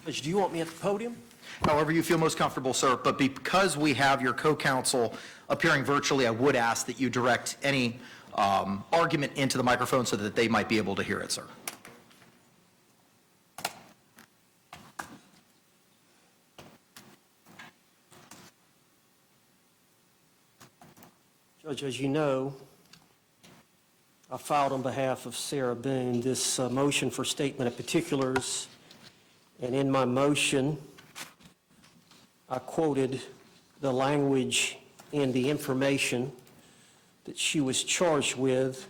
Judge, do you want me at the podium? However you feel most comfortable, sir, but because we have your co-counsel appearing virtually, I would ask that you direct any argument into the microphone so that they might be able to hear it, sir. Judge, as you know, I filed on behalf of Sarah Boone this motion for statement of particulars, and in my motion, I quoted the language in the information that she was charged with,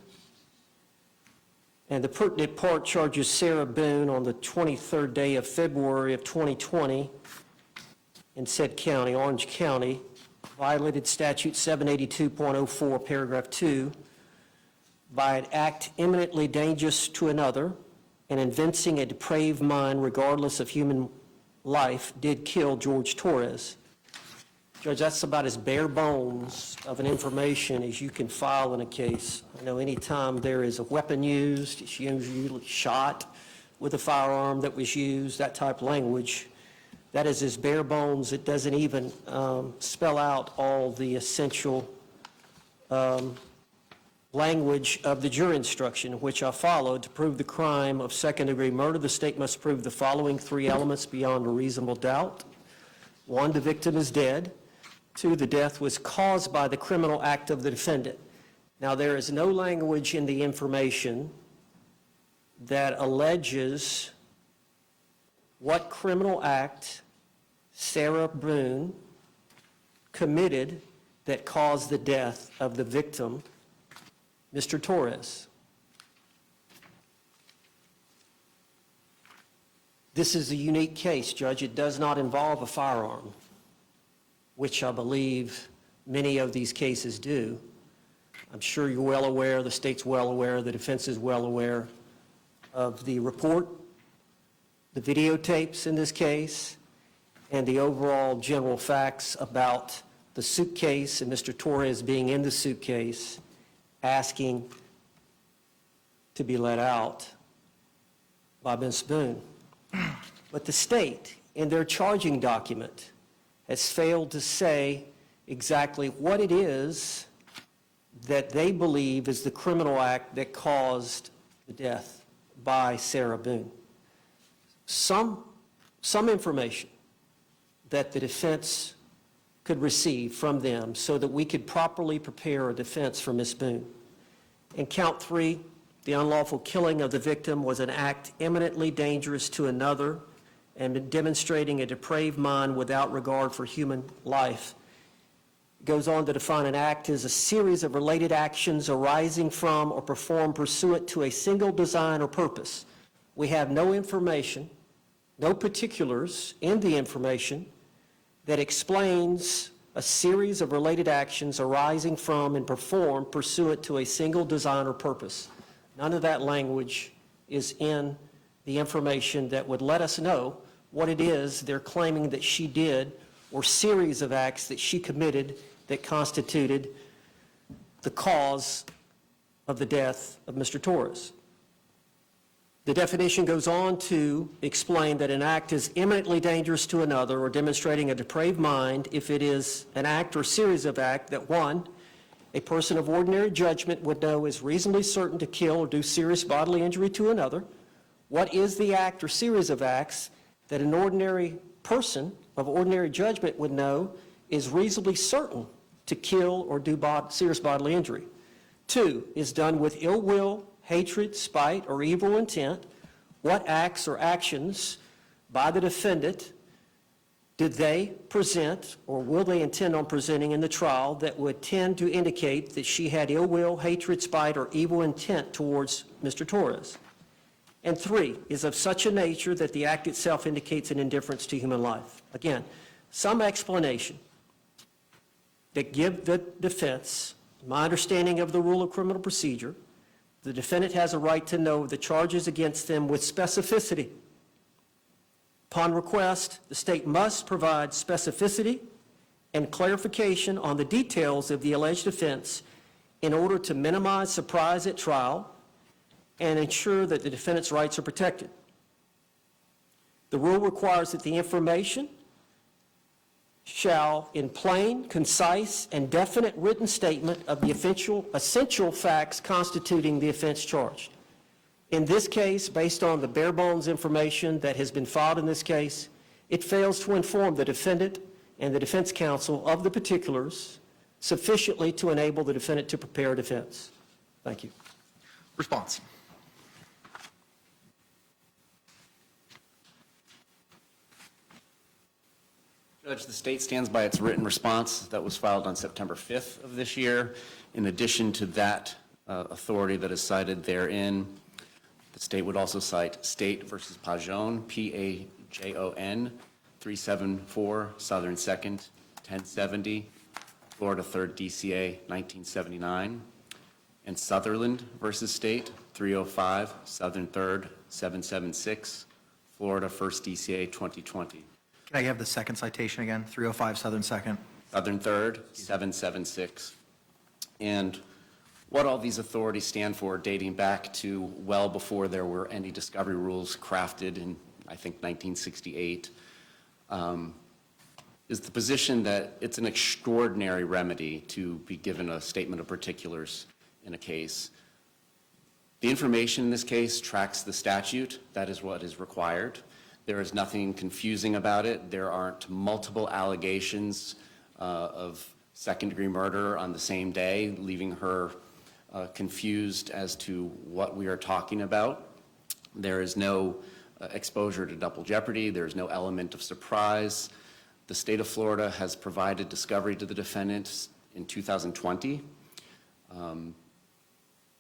and the pertinent part charges Sarah Boone on the 23rd day of February of 2020 in said county, Orange County, violated statute 782.04, paragraph 2, by an act eminently dangerous to another and evincing a depraved mind regardless of human life, did kill George Torres. Judge, that's about as bare bones of an information as you can file in a case. I know anytime there is a weapon used, it's usually shot with a firearm that was used, that type of language. That is as bare bones. It doesn't even spell out all the essential language of the jury instruction, which I followed. To prove the crime of second-degree murder, the state must prove the following three elements beyond a reasonable doubt. 1, the victim is dead. 2, the death was caused by the criminal act of the defendant. Now, there is no language in the information that alleges what criminal act Sarah Boone committed that caused the death of the victim, Mr. Torres. This is a unique case, Judge. It does not involve a firearm, which I believe many of these cases do. I'm sure you're well aware, the state's well aware, the defense is well aware of the report, the videotapes in this case, and the overall general facts about the suitcase and Mr. Torres being in the suitcase asking to be let out by Ms. Boone. But the state, in their charging document, has failed to say exactly what it is that they believe is the criminal act that caused the death by Sarah Boone. Some information that the defense could receive from them so that we could properly prepare a defense for Ms. Boone. In count 3, the unlawful killing of the victim was an act eminently dangerous to another and demonstrating a depraved mind without regard for human life. It goes on to define an act as a series of related actions arising from or performed pursuant to a single design or purpose. We have no information, no particulars in the information that explains a series of related actions arising from and performed pursuant to a single design or purpose. None of that language is in the information that would let us know what it is they're claiming that she did or series of acts that she committed that constituted the cause of the death of Mr. Torres. The definition goes on to explain that an act is eminently dangerous to another or demonstrating a depraved mind if it is an act or series of acts that, 1, a person of ordinary judgment would know is reasonably certain to kill or do serious bodily injury to another. What is the act or series of acts that an ordinary person of ordinary judgment would know is reasonably certain to kill or do serious bodily injury? 2, is done with ill will, hatred, spite, or evil intent. What acts or actions by the defendant did they present or will they intend on presenting in the trial that would tend to indicate that she had ill will, hatred, spite, or evil intent towards Mr. Torres? And 3, is of such a nature that the act itself indicates an indifference to human life. Again, some explanation that give the defense, my understanding of the rule of criminal procedure, the defendant has a right to know the charges against them with specificity. Upon request, the state must provide specificity and clarification on the details of the alleged offense in order to minimize surprise at trial and ensure that the defendant's rights are protected. The rule requires that the information shall, in plain, concise, and definite written statement of the essential facts constituting the offense charged. In this case, based on the bare bones information that has been filed in this case, it fails to inform the defendant and the defense counsel of the particulars sufficiently to enable the defendant to prepare a defense. Thank you. Response. Judge, the state stands by its written response that was filed on September 5th of this year. In addition to that authority that is cited therein, the state would also cite State versus Pajon, P-A-J-O-N, 374 Southern 2nd, 1070, Florida 3rd DCA, 1979, and Sutherland versus State, 305 Southern 3rd, 776, Florida 1st DCA, 2020. Can I have the second citation again? 305 Southern 2nd. Southern 3rd, 776. And what all these authorities stand for, dating back to well before there were any discovery rules crafted in, I think, 1968, is the position that it's an extraordinary remedy to be given a statement of particulars in a case. The information in this case tracks the statute. That is what is required. There is nothing confusing about it. There aren't multiple allegations of second-degree murder on the same day, leaving her confused as to what we are talking about. There is no exposure to double jeopardy. There is no element of surprise. The state of Florida has provided discovery to the defendant in 2020.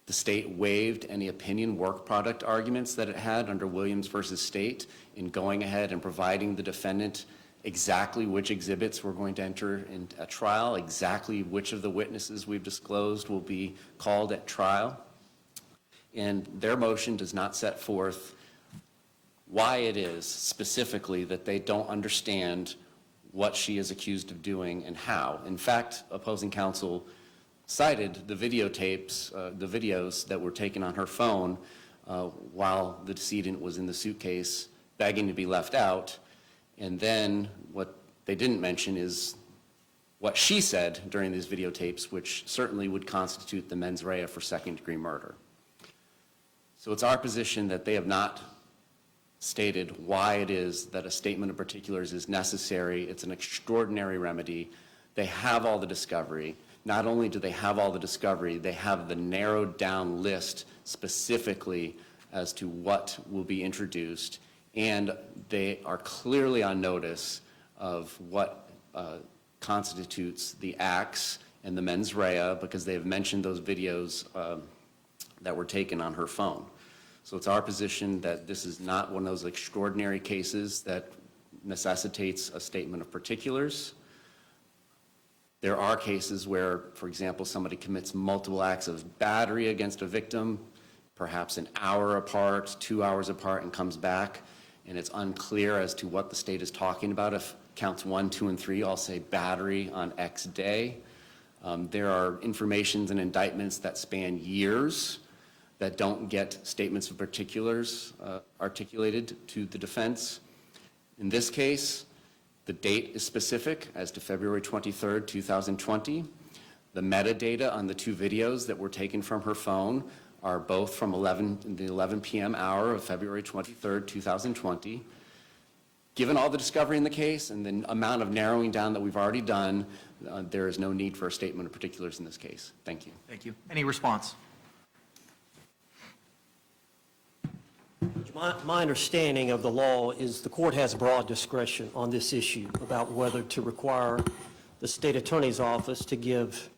The state waived any opinion work product arguments that it had under Williams versus State in going ahead and providing the defendant exactly which exhibits we're going to enter in a trial, exactly which of the witnesses we've disclosed will be called at trial. And their motion does not set forth why it is specifically that they don't understand what she is accused of doing and how. In fact, opposing counsel cited the videotapes, the videos that were taken on her phone while the decedent was in the suitcase begging to be left out. And then what they didn't mention is what she said during these videotapes, which certainly would constitute the mens rea for second-degree murder. So it's our position that they have not stated why it is that a statement of particulars is necessary. It's an extraordinary remedy. They have all the discovery. Not only do they have all the discovery, they have the narrowed down list specifically as to what will be introduced, and they are clearly on notice of what constitutes the acts and the mens rea because they have mentioned those videos that were taken on her phone. So it's our position that this is not one of those extraordinary cases that necessitates a statement of particulars. There are cases where, for example, somebody commits multiple acts of battery against a victim, perhaps an hour apart, 2 hours apart, and comes back, and it's unclear as to what the state is talking about. If counts 1, 2, and 3 all say battery on X day, there are informations and indictments that span years that don't get statements of particulars articulated to the defense. In this case, the date is specific as to February 23rd, 2020. The metadata on the two videos that were taken from her phone are both from the 11 p.m. hour of February 23rd, 2020. Given all the discovery in the case and the amount of narrowing down that we've already done, there is no need for a statement of particulars in this case. Thank you. Thank you. Any response? My understanding of the law is the court has broad discretion on this issue about whether to require the state attorney's office to give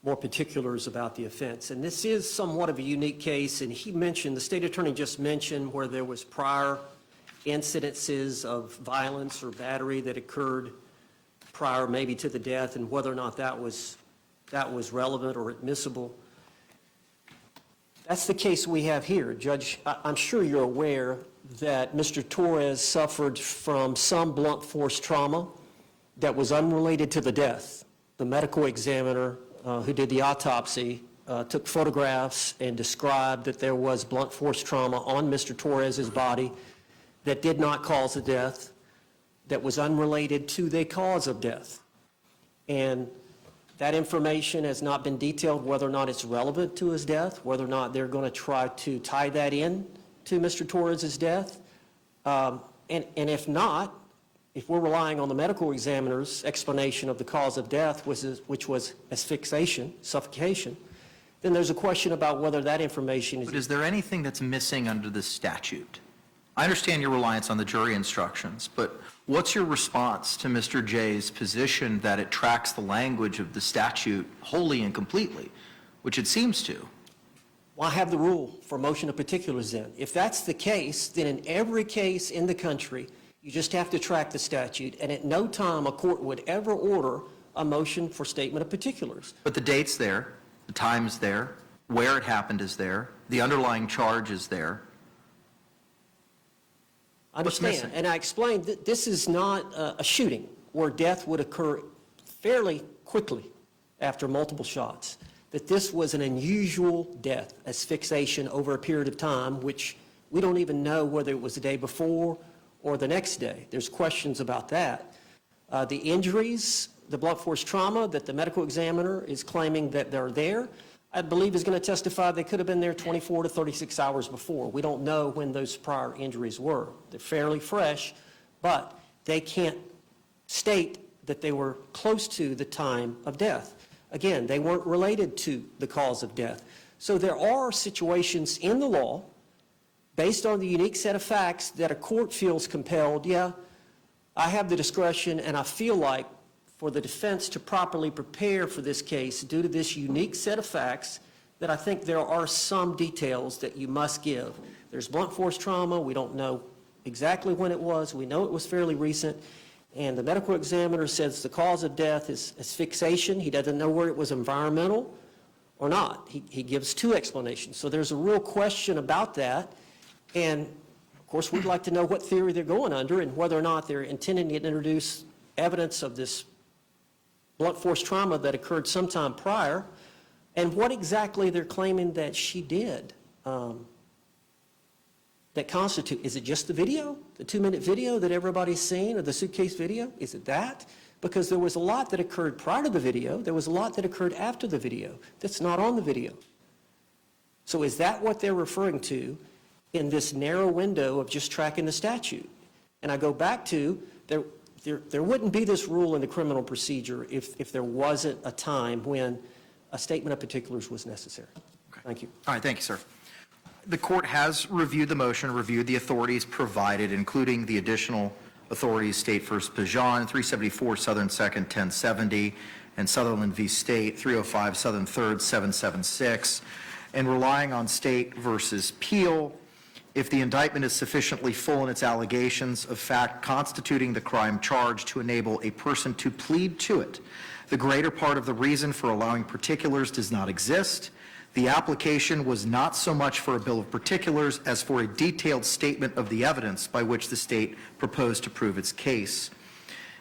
more particulars about the offense. And this is somewhat of a unique case, and the state attorney just mentioned where there was prior incidences of violence or battery that occurred prior maybe to the death and whether or not that was relevant or admissible. That's the case we have here. Judge, I'm sure you're aware that Mr. Torres suffered from some blunt force trauma that was unrelated to the death. The medical examiner who did the autopsy took photographs and described that there was blunt force trauma on Mr. Torres's body that did not cause the death, that was unrelated to the cause of death. And that information has not been detailed, whether or not it's relevant to his death, whether or not they're going to try to tie that in to Mr. Torres' death. And if not, if we're relying on the medical examiner's explanation of the cause of death, which was asphyxiation, suffocation, then there's a question about whether that information is... But is there anything that's missing under the statute? I understand your reliance on the jury instructions, but what's your response to Mr. J's position that it tracks the language of the statute wholly and completely, which it seems to? Well, I have the rule for motion of particulars then. If that's the case, then in every case in the country, you just have to track the statute, and at no time a court would ever order a motion for statement of particulars. But the date's there, the time's there, where it happened is there, the underlying charge is there. I understand, missing? and I explained that this is not a shooting where death would occur fairly quickly after multiple shots, that this was an unusual death, asphyxiation over a period of time, which we don't even know whether it was the day before or the next day. There's questions about that. The injuries, the blunt force trauma that the medical examiner is claiming that they're there, I believe is going to testify they could have been there 24 to 36 hours before. We don't know when those prior injuries were. They're fairly fresh, but they can't state that they were close to the time of death. Again, they weren't related to the cause of death. So there are situations in the law, based on the unique set of facts, that a court feels compelled, yeah, I have the discretion and I feel like for the defense to properly prepare for this case due to this unique set of facts, that I think there are some details that you must give. There's blunt force trauma. We don't know exactly when it was. We know it was fairly recent. And the medical examiner says the cause of death is asphyxiation. He doesn't know where it was environmental or not. He gives two explanations. So there's a real question about that. And, of course, we'd like to know what theory they're going under and whether or not they're intending to introduce evidence of this blunt force trauma that occurred sometime prior, and what exactly they're claiming that she did that constitute. Is it just the video, the 2-minute video that everybody's seen, or the suitcase video? Is it that? Because there was a lot that occurred prior to the video. There was a lot that occurred after the video that's not on the video. So is that what they're referring to in this narrow window of just tracking the statute? And I go back to, there wouldn't be this rule in the criminal procedure if there wasn't a time when a statement of particulars was necessary. Okay. Thank you. All right, thank you, sir. The court has reviewed the motion, reviewed the authorities provided, including the additional authorities, State v. Pajan, 374 Southern 2nd, 1070, and Sutherland v. State, 305 Southern 3rd, 776, and relying on State v. Peel, if the indictment is sufficiently full in its allegations of fact constituting the crime charged to enable a person to plead to it, the greater part of the reason for allowing particulars does not exist. The application was not so much for a bill of particulars as for a detailed statement of the evidence by which the state proposed to prove its case.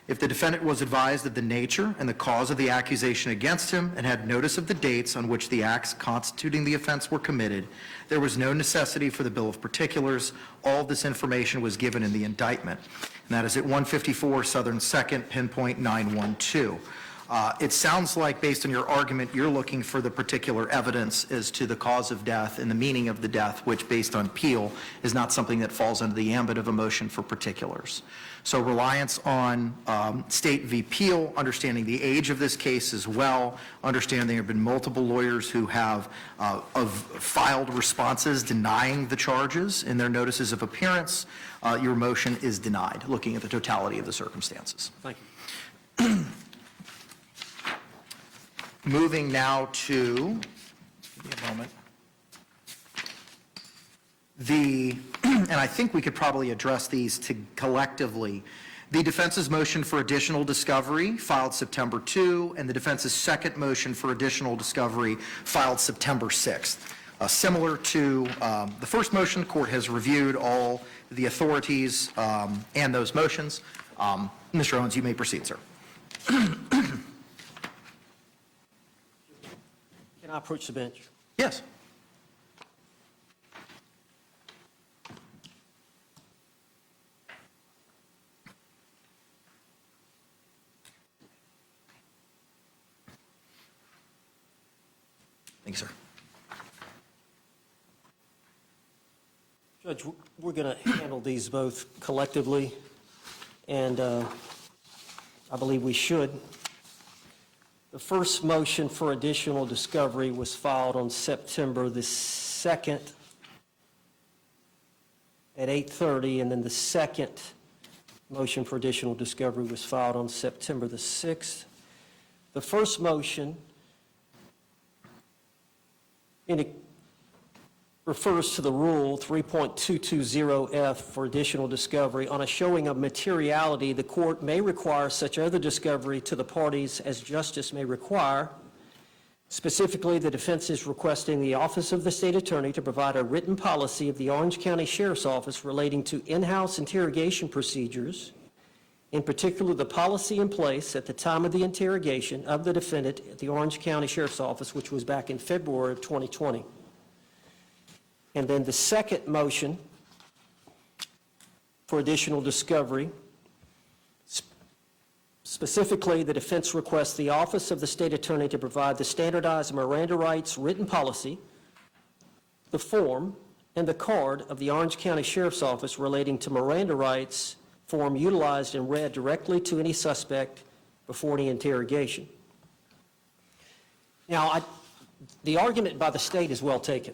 If the defendant was advised of the nature and the cause of the accusation against him and had notice of the dates on which the acts constituting the offense were committed, there was no necessity for the bill of particulars. All of this information was given in the indictment, and that is at 154 Southern 2nd, pinpoint 912. It sounds like, based on your argument, you're looking for the particular evidence as to the cause of death and the meaning of the death, which, based on Peel, is not something that falls under the ambit of a motion for particulars. So reliance on State v. Peel, understanding the age of this case as well, understanding there have been multiple lawyers who have filed responses denying the charges in their notices of appearance, your motion is denied, looking at the totality of the circumstances. Thank you. Moving now to, give me a moment, and I think we could probably address these collectively. The defense's motion for additional discovery filed September 2, and the defense's second motion for additional discovery filed September 6th. Similar to the first motion, the court has reviewed all the authorities and those motions. Mr. Owens, you may proceed, sir. Can I approach the bench? Thank you, sir. Judge, we're going to handle these both collectively, and I believe we should. The first motion for additional discovery was filed on September the 2nd at 8:30, and then the second motion for additional discovery was filed on September the 6th. The first motion refers to the rule 3.220F for additional discovery. On a showing of materiality, the court may require such other discovery to the parties as justice may require. Specifically, the defense is requesting the Office of the State Attorney to provide a written policy of the Orange County Sheriff's Office relating to in-house interrogation procedures, in particular the policy in place at the time of the interrogation of the defendant at the Orange County Sheriff's Office, which was back in February of 2020. And then the second motion for additional discovery, specifically, the defense requests the Office of the State Attorney to provide the standardized Miranda rights written policy, the form, and the card of the Orange County Sheriff's Office relating to Miranda rights form utilized and read directly to any suspect before any interrogation. Now, the argument by the state is well taken.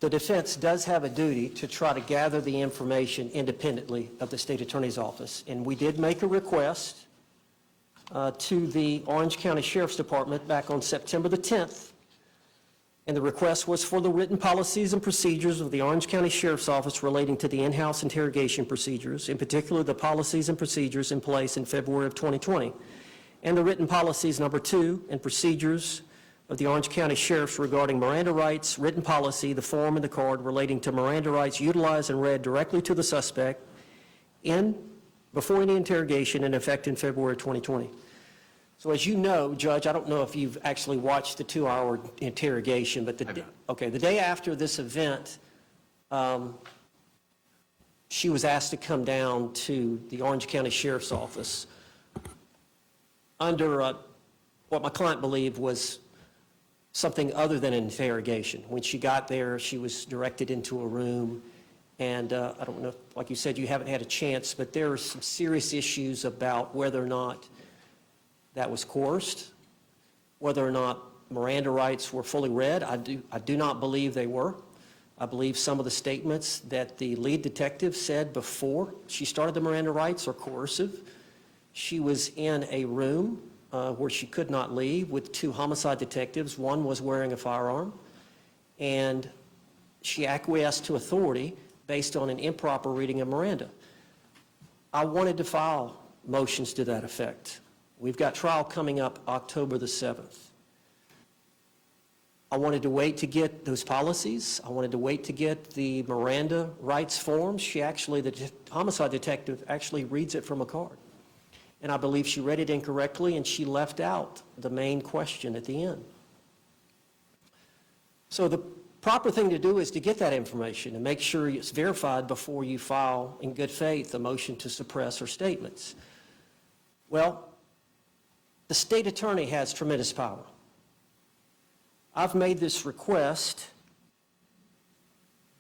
The defense does have a duty to try to gather the information independently of the State Attorney's Office, and we did make a request to the Orange County Sheriff's Department back on September the 10th, and the request was for the written policies and procedures of the Orange County Sheriff's Office relating to the in-house interrogation procedures, in particular the policies and procedures in place in February of 2020, and the written policies number 2 and procedures of the Orange County Sheriff's regarding Miranda rights, written policy, the form and the card relating to Miranda rights utilized and read directly to the suspect before any interrogation in effect in February 2020. So as you know, Judge, I don't know if you've actually watched the 2-hour interrogation, but the day after this event, she was asked to come down to the Orange County Sheriff's Office under what my client believed was something other than an interrogation. When she got there, she was directed into a room, and I don't know, like you said, you haven't had a chance, but there are some serious issues about whether or not that was coerced, whether or not Miranda rights were fully read. I do not believe they were. I believe some of the statements that the lead detective said before she started the Miranda rights are coercive. She was in a room where she could not leave with 2 homicide detectives. One was wearing a firearm, and she acquiesced to authority based on an improper reading of Miranda. I wanted to file motions to that effect. We've got trial coming up October the 7th. I wanted to wait to get those policies. I wanted to wait to get the Miranda rights forms. The homicide detective actually reads it from a card. And I believe she read it incorrectly, and she left out the main question at the end. So the proper thing to do is to get that information and make sure it's verified before you file, in good faith, a motion to suppress her statements. Well, the state attorney has tremendous power. I've made this request,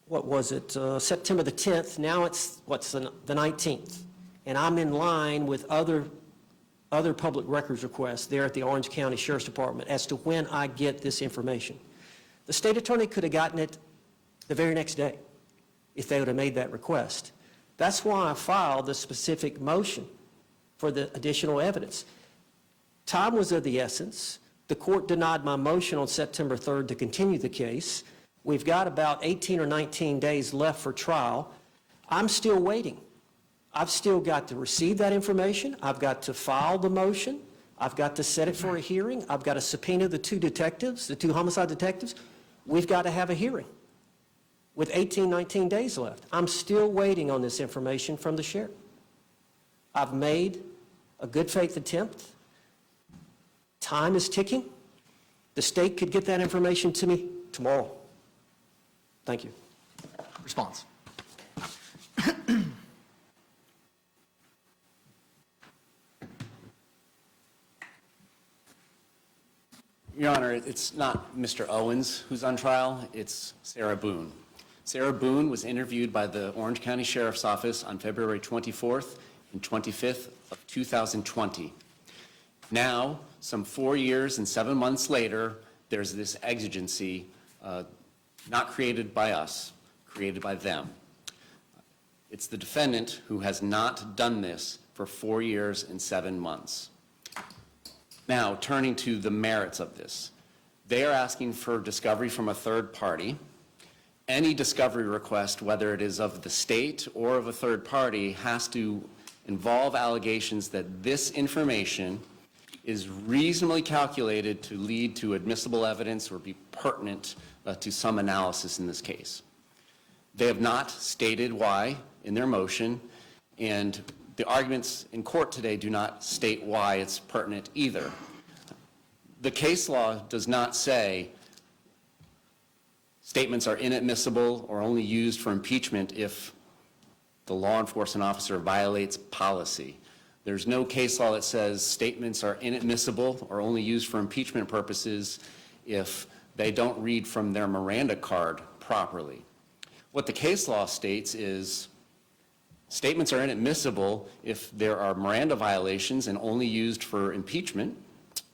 September the 10th. Now it's, the 19th. And I'm in line with other public records requests there at the Orange County Sheriff's Department as to when I get this information. The state attorney could have gotten it the very next day if they would have made that request. That's why I filed the specific motion for the additional evidence. Time was of the essence. The court denied my motion on September 3rd to continue the case. We've got about 18 or 19 days left for trial. I'm still waiting. I've still got to receive that information. I've got to file the motion. I've got to set it for a hearing. I've got to subpoena the 2 detectives, the 2 homicide detectives. We've got to have a hearing with 18, 19 days left. I'm still waiting on this information from the sheriff. I've made a good faith attempt. Time is ticking. The state could get that information to me tomorrow. Thank you. Response. Your Honor, it's not Mr. Owens who's on trial, it's Sarah Boone. Sarah Boone was interviewed by the Orange County Sheriff's Office on February 24th and 25th of 2020. Now, some 4 years and 7 months later, there's this exigency not created by us, created by them. It's the defendant who has not done this for 4 years and 7 months. Now, turning to the merits of this, they are asking for discovery from a third party. Any discovery request, whether it is of the state or of a third party, has to involve allegations that this information is reasonably calculated to lead to admissible evidence or be pertinent to some analysis in this case. They have not stated why in their motion, and the arguments in court today do not state why it's pertinent either. The case law does not say statements are inadmissible or only used for impeachment if the law enforcement officer violates policy. There's no case law that says statements are inadmissible or only used for impeachment purposes if they don't read from their Miranda card properly. What the case law states is statements are inadmissible if there are Miranda violations and only used for impeachment,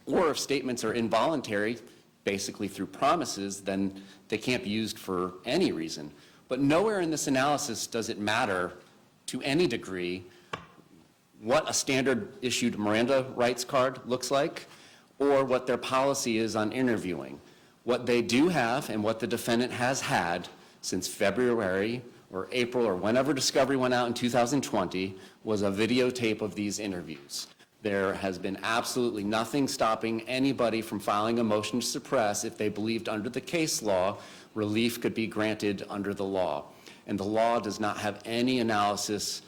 or if statements are involuntary, basically through promises, then they can't be used for any reason. But nowhere in this analysis does it matter to any degree what a standard issued Miranda rights card looks like or what their policy is on interviewing. What they do have and what the defendant has had since February or April or whenever discovery went out in 2020 was a videotape of these interviews. There has been absolutely nothing stopping anybody from filing a motion to suppress if they believed under the case law relief could be granted under the law. And the law does not have any analysis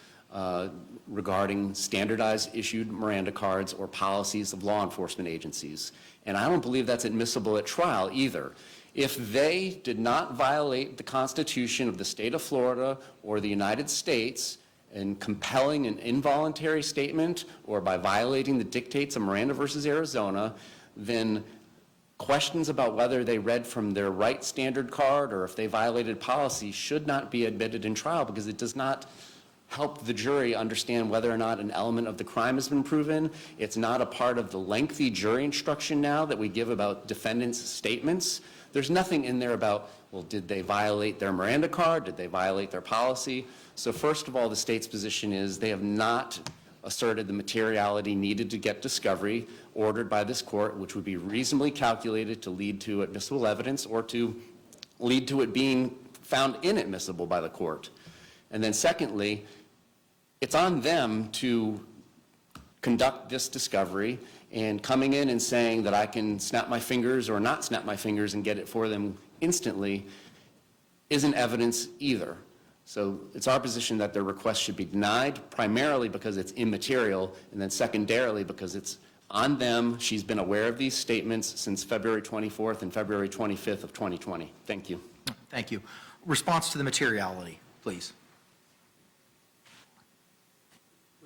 regarding standardized issued Miranda cards or policies of law enforcement agencies. And I don't believe that's admissible at trial either. If they did not violate the Constitution of the state of Florida or the United States in compelling an involuntary statement or by violating the dictates of Miranda versus Arizona, then questions about whether they read from their right standard card or if they violated policy should not be admitted in trial because it does not help the jury understand whether or not an element of the crime has been proven. It's not a part of the lengthy jury instruction now that we give about defendants' statements. There's nothing in there about, well, did they violate their Miranda card? Did they violate their policy? So first of all, the state's position is they have not asserted the materiality needed to get discovery ordered by this court, which would be reasonably calculated to lead to admissible evidence or to lead to it being found inadmissible by the court. And then secondly, it's on them to conduct this discovery, and coming in and saying that I can snap my fingers or not snap my fingers and get it for them instantly isn't evidence either. So it's our position that their request should be denied, primarily because it's immaterial, and then secondarily because it's on them. She's been aware of these statements since February 24th and February 25th of 2020. Thank you. Thank you. Response to the materiality, please.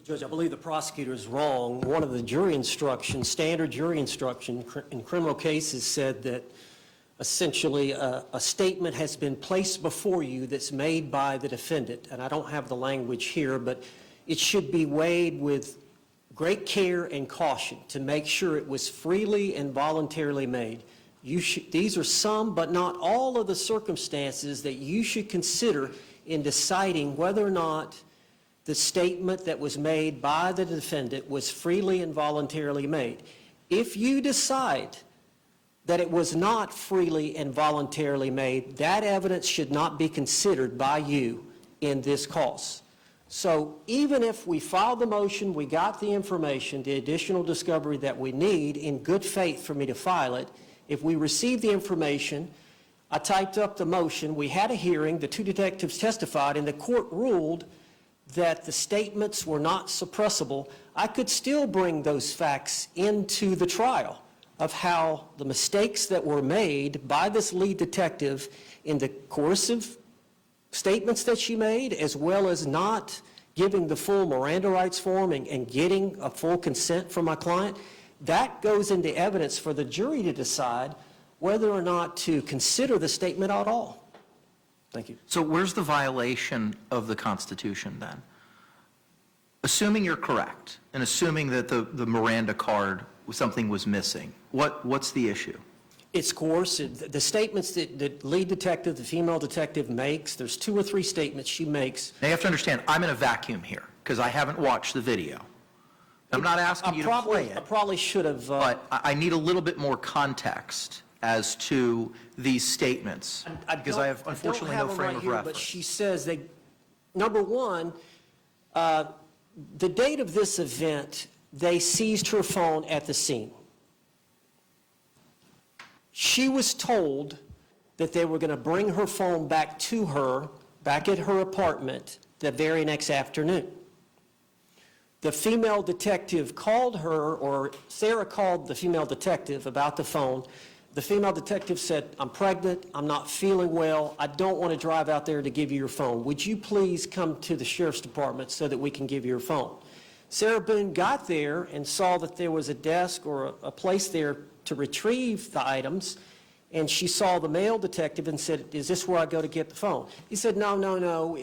Judge, I believe the prosecutor is wrong. One of the jury instructions, standard jury instruction in criminal cases said that essentially a statement has been placed before you that's made by the defendant. And I don't have the language here, but it should be weighed with great care and caution to make sure it was freely and voluntarily made. These are some, but not all of the circumstances that you should consider in deciding whether or not the statement that was made by the defendant was freely and voluntarily made. If you decide that it was not freely and voluntarily made, that evidence should not be considered by you in this cause. So even if we filed the motion, we got the information, the additional discovery that we need in good faith for me to file it, if we received the information, I typed up the motion, we had a hearing, the two detectives testified, and the court ruled that the statements were not suppressible, I could still bring those facts into the trial of how the mistakes that were made by this lead detective in the coercive statements that she made, as well as not giving the full Miranda rights form and getting a full consent from my client, That goes into evidence for the jury to decide whether or not to consider the statement at all. Thank you. So where's the violation of the Constitution then? Assuming you're correct, and assuming that the Miranda card, something was missing, what's the issue? It's coercive. The statements that the lead detective, the female detective makes, there's 2 or 3 statements she makes. Now you have to understand, I'm in a vacuum here, because I haven't watched the video. I'm not asking you to play I it, probably should have. but I need a little bit more context as to these statements, because I have unfortunately no frame of But reference. she says number one, the date of this event, they seized her phone at the scene. She was told that they were going to bring her phone back to her, back at her apartment, the very next afternoon. The female detective called her, or Sarah called the female detective about the phone. The female detective said, "I'm pregnant, I'm not feeling well, I don't want to drive out there to give you your phone. Would you please come to the sheriff's department so that we can give you your phone?" Sarah Boone got there and saw that there was a desk or a place there to retrieve the items, and she saw the male detective and said, "Is this where I go to get the phone?" He said, "No,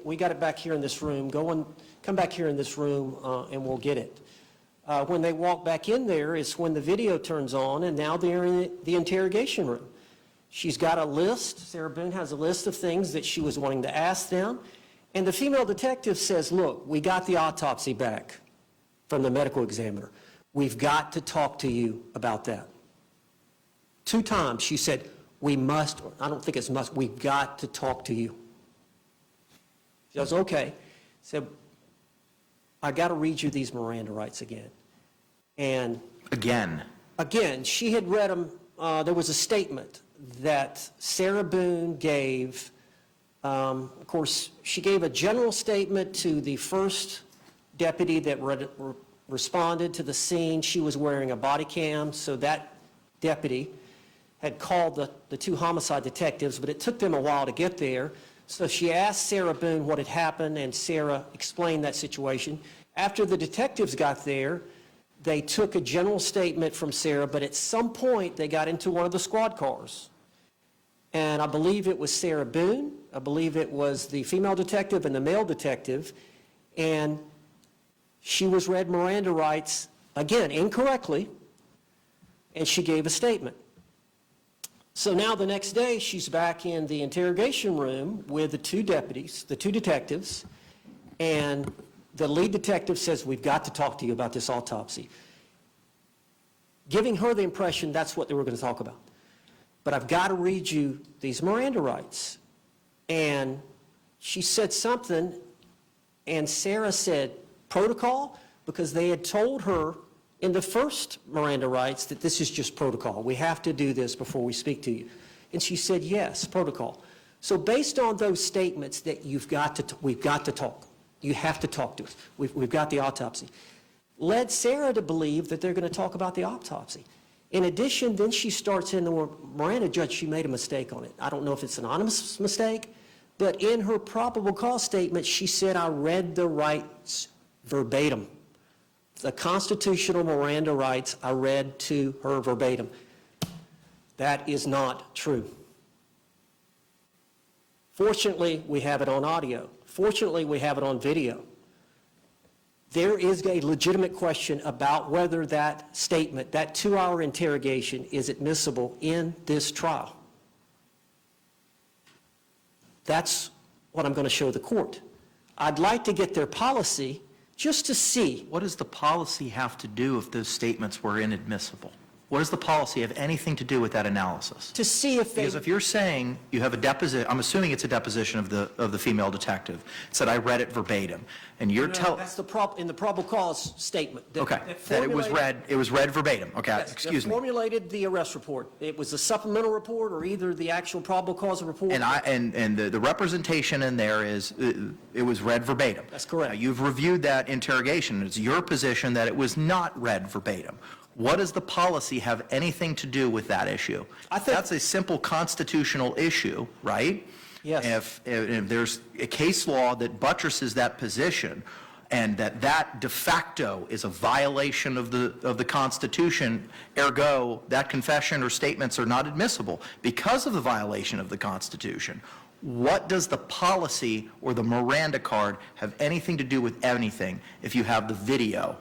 we got it back here in this room. Come back here in this room and we'll get it." When they walk back in there is when the video turns on, and now they're in the interrogation room. She's got a list. Sarah Boone has a list of things that she was wanting to ask them. And the female detective says, "Look, we got the autopsy back from the medical examiner. We've got to talk to you about that." 2 times she said, "We must," or I don't think it's must, "we've got to talk to you." She goes, "Okay." Said, "I got to read you these Miranda rights again." And Again, she had read them. There was a statement that Sarah Boone gave. Of course, she gave a general statement to the first deputy that responded to the scene. She was wearing a body cam, so that deputy had called the 2 homicide detectives, but it took them a while to get there. So she asked Sarah Boone what had happened, and Sarah explained that situation. After the detectives got there, they took a general statement from Sarah, but at some point they got into one of the squad cars. And I believe it was Sarah Boone, I believe it was the female detective and the male detective, and she was read Miranda rights, again, incorrectly, and she gave a statement. So now the next day, she's back in the interrogation room with the 2 deputies, the 2 detectives, and the lead detective says, "We've got to talk to you about this autopsy," giving her the impression that's what they were going to talk about. "But I've got to read you these Miranda rights." And she said something, and Sarah said, "Protocol?" Because they had told her in the first Miranda rights that this is just protocol. We have to do this before we speak to you. And she said, "Yes, protocol." So based on those statements that we've got to talk, you have to talk to us, we've got the autopsy, led Sarah to believe that they're going to talk about the autopsy. In addition, then she starts in the Miranda, "Judge, she made a mistake on it. I don't know if it's an anonymous mistake, but in her probable cause statement, she said, 'I read the rights verbatim.' The constitutional Miranda rights, I read to her verbatim." That is not true. Fortunately, we have it on audio. Fortunately, we have it on video. There is a legitimate question about whether that statement, that 2-hour interrogation, is admissible in this trial. That's what I'm going to show the court. I'd like to get their policy just to see. what does the policy have to do if those statements were inadmissible? What does the policy have anything to do with that analysis? To see if they... Because if you're saying you have a deposition, I'm assuming it's a deposition of the female detective, said, "I read it verbatim," and you're telling... That's in the probable cause statement. Okay, that it was read verbatim. Okay, Yes, excuse they me. formulated the arrest report. It was a supplemental report or either the actual probable cause report. And the representation in there is, it was read verbatim. That's correct. Now, you've reviewed that interrogation. It's your position that it was not read verbatim. What does the policy have anything to do with that issue? I think- That's a simple constitutional issue, right? Yes. If there's a case law that buttresses that position, and that de facto is a violation of the Constitution, ergo, that confession or statements are not admissible because of the violation of the Constitution. What does the policy or the Miranda card have anything to do with anything if you have the video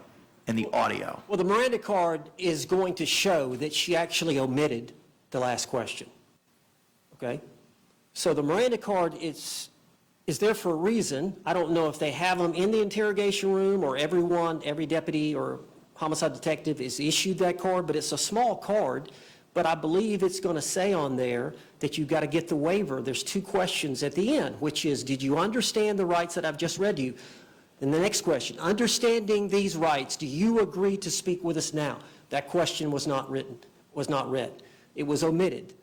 and the audio? Well, the Miranda card is going to show that she actually omitted the last question, okay? So the Miranda card is there for a reason. I don't know if they have them in the interrogation room or every deputy or homicide detective is issued that card, but it's a small card. But I believe it's going to say on there that you've got to get the waiver. There's 2 questions at the end, which is, did you understand the rights that I've just read to you? And the next question, understanding these rights, do you agree to speak with us now? That question was not read. It was omitted.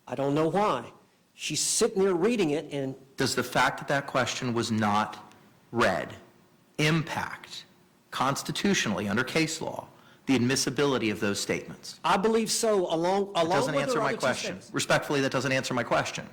I don't know why. She's sitting there reading it, and Does the fact that that question was not read impact constitutionally under case law the admissibility of those statements? I believe so, along That doesn't with answer her my other 2 question. statements. Respectfully, that doesn't answer my question.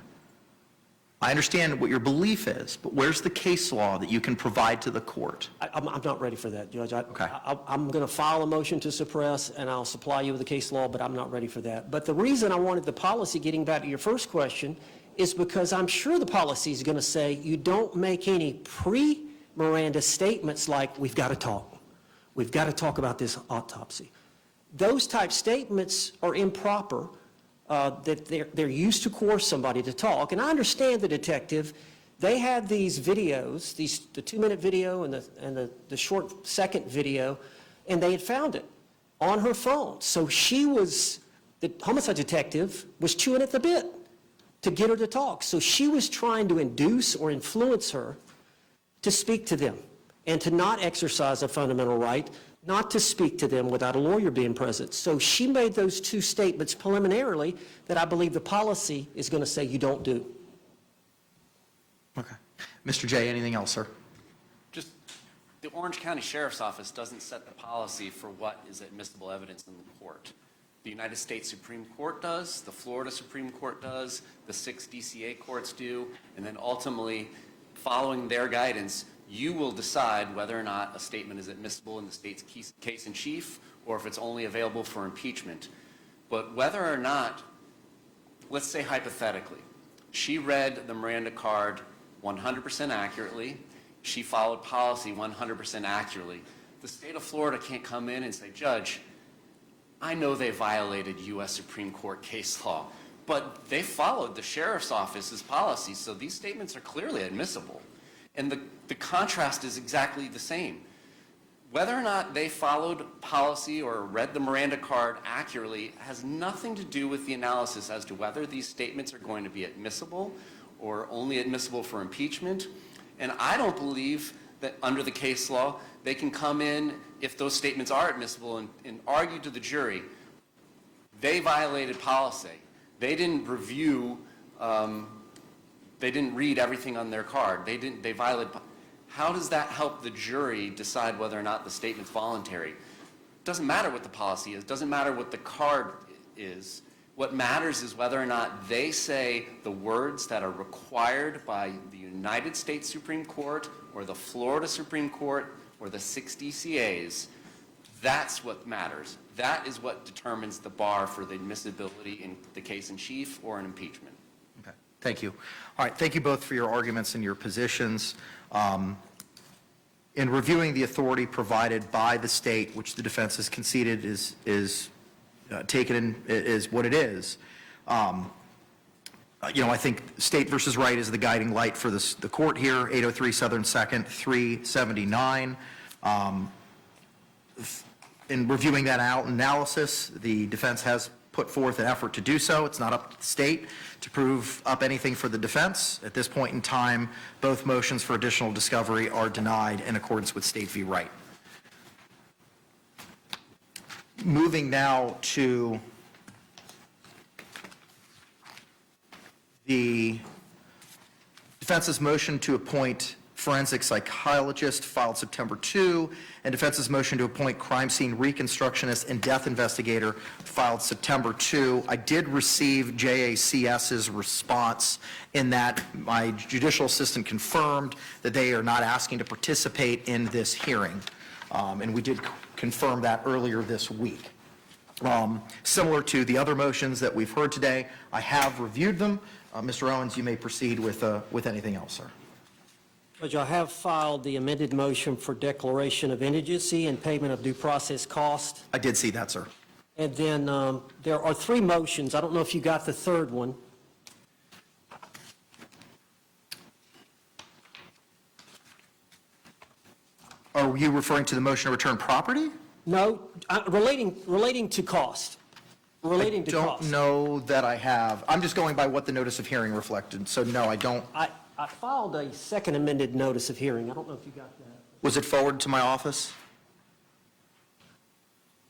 I understand what your belief is, but where's the case law that you can provide to the court? I'm not ready for that, Judge. Okay. I'm going to file a motion to suppress, and I'll supply you with the case law, but I'm not ready for that. But the reason I wanted the policy, getting back to your first question, is because I'm sure the policy is going to say you don't make any pre-Miranda statements like, we've got to talk. We've got to talk about this autopsy. Those type statements are improper, that they're used to coerce somebody to talk. And I understand the detective. They had these videos, the 2-minute video and the short second video, and they had found it on her phone. So the homicide detective was chewing at the bit to get her to talk. So she was trying to induce or influence her to speak to them and to not exercise a fundamental right, not to speak to them without a lawyer being present. So she made those 2 statements preliminarily that I believe the policy is going to say you don't do. Okay. Mr. J, anything else, sir? Just, the Orange County Sheriff's Office doesn't set the policy for what is admissible evidence in the court. The United States Supreme Court does, the Florida Supreme Court does, the 6 DCA courts do, and then ultimately, following their guidance, you will decide whether or not a statement is admissible in the state's case in chief or if it's only available for impeachment. But whether or not, let's say hypothetically, she read the Miranda card 100% accurately, she followed policy 100% accurately, the state of Florida can't come in and say, Judge, I know they violated U.S. Supreme Court case law, but they followed the sheriff's office's policy, so these statements are clearly admissible. And the contrast is exactly the same. Whether or not they followed policy or read the Miranda card accurately has nothing to do with the analysis as to whether these statements are going to be admissible or only admissible for impeachment. And I don't believe that under the case law, they can come in, if those statements are admissible, and argue to the jury, they violated policy. They didn't review, they didn't read everything on their card. They violated. How does that help the jury decide whether or not the statement's voluntary? It doesn't matter what the policy is. It doesn't matter what the card is. What matters is whether or not they say the words that are required by the United States Supreme Court or the Florida Supreme Court or the 6 DCAs. That's what matters. That is what determines the bar for the admissibility in the case in chief or an impeachment. Okay, thank you. All right, thank you both for your arguments and your positions. In reviewing the authority provided by the state, which the defense has conceded is taken in, is what it is, I think state versus right is the guiding light for the court here, 803 Southern 2nd, 379. In reviewing that analysis, the defense has put forth an effort to do so. It's not up to the state to prove up anything for the defense. At this point in time, both motions for additional discovery are denied in accordance with State v. Wright. Moving now to the defense's motion to appoint forensic psychologist, filed September 2, and defense's motion to appoint crime scene reconstructionist and death investigator, filed September 2. I did receive JACS's response in that my judicial assistant confirmed that they are not asking to participate in this hearing, and we did confirm that earlier this week. Similar to the other motions that we've heard today, I have reviewed them. Mr. Owens, you may proceed with anything else, sir. Judge, I have filed the amended motion for declaration of indigency and payment of due process cost. I did see that, sir. And then there are three motions. I don't know if you got the third one. Are you referring to the motion to return property? No, relating to cost. Relating to cost. I don't know that I have. I'm just going by what the notice of hearing reflected, so no, I don't. I filed a second amended notice of hearing. I don't know if you got that. Was it forwarded to my office?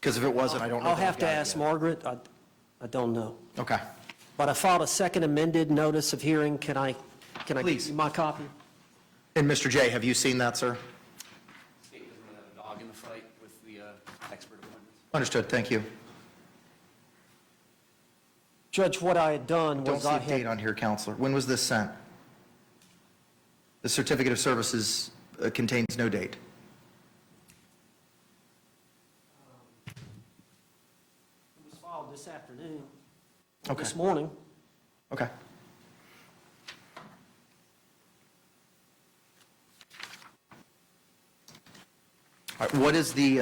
Because if it wasn't, I don't know. I'll that I have to got it ask yet. Margaret. I don't know. Okay. But I filed a second amended notice of hearing. Can I give Please. you my copy? And Mr. J, have you seen that, sir? State doesn't really have a dog in the fight with the expert appointments. Understood, thank you. Judge, what I had done Don't was see I a date had, on here, Counselor. When was this sent? The certificate of services contains no date. it was filed this afternoon, Okay. this morning. Okay. All right, what is the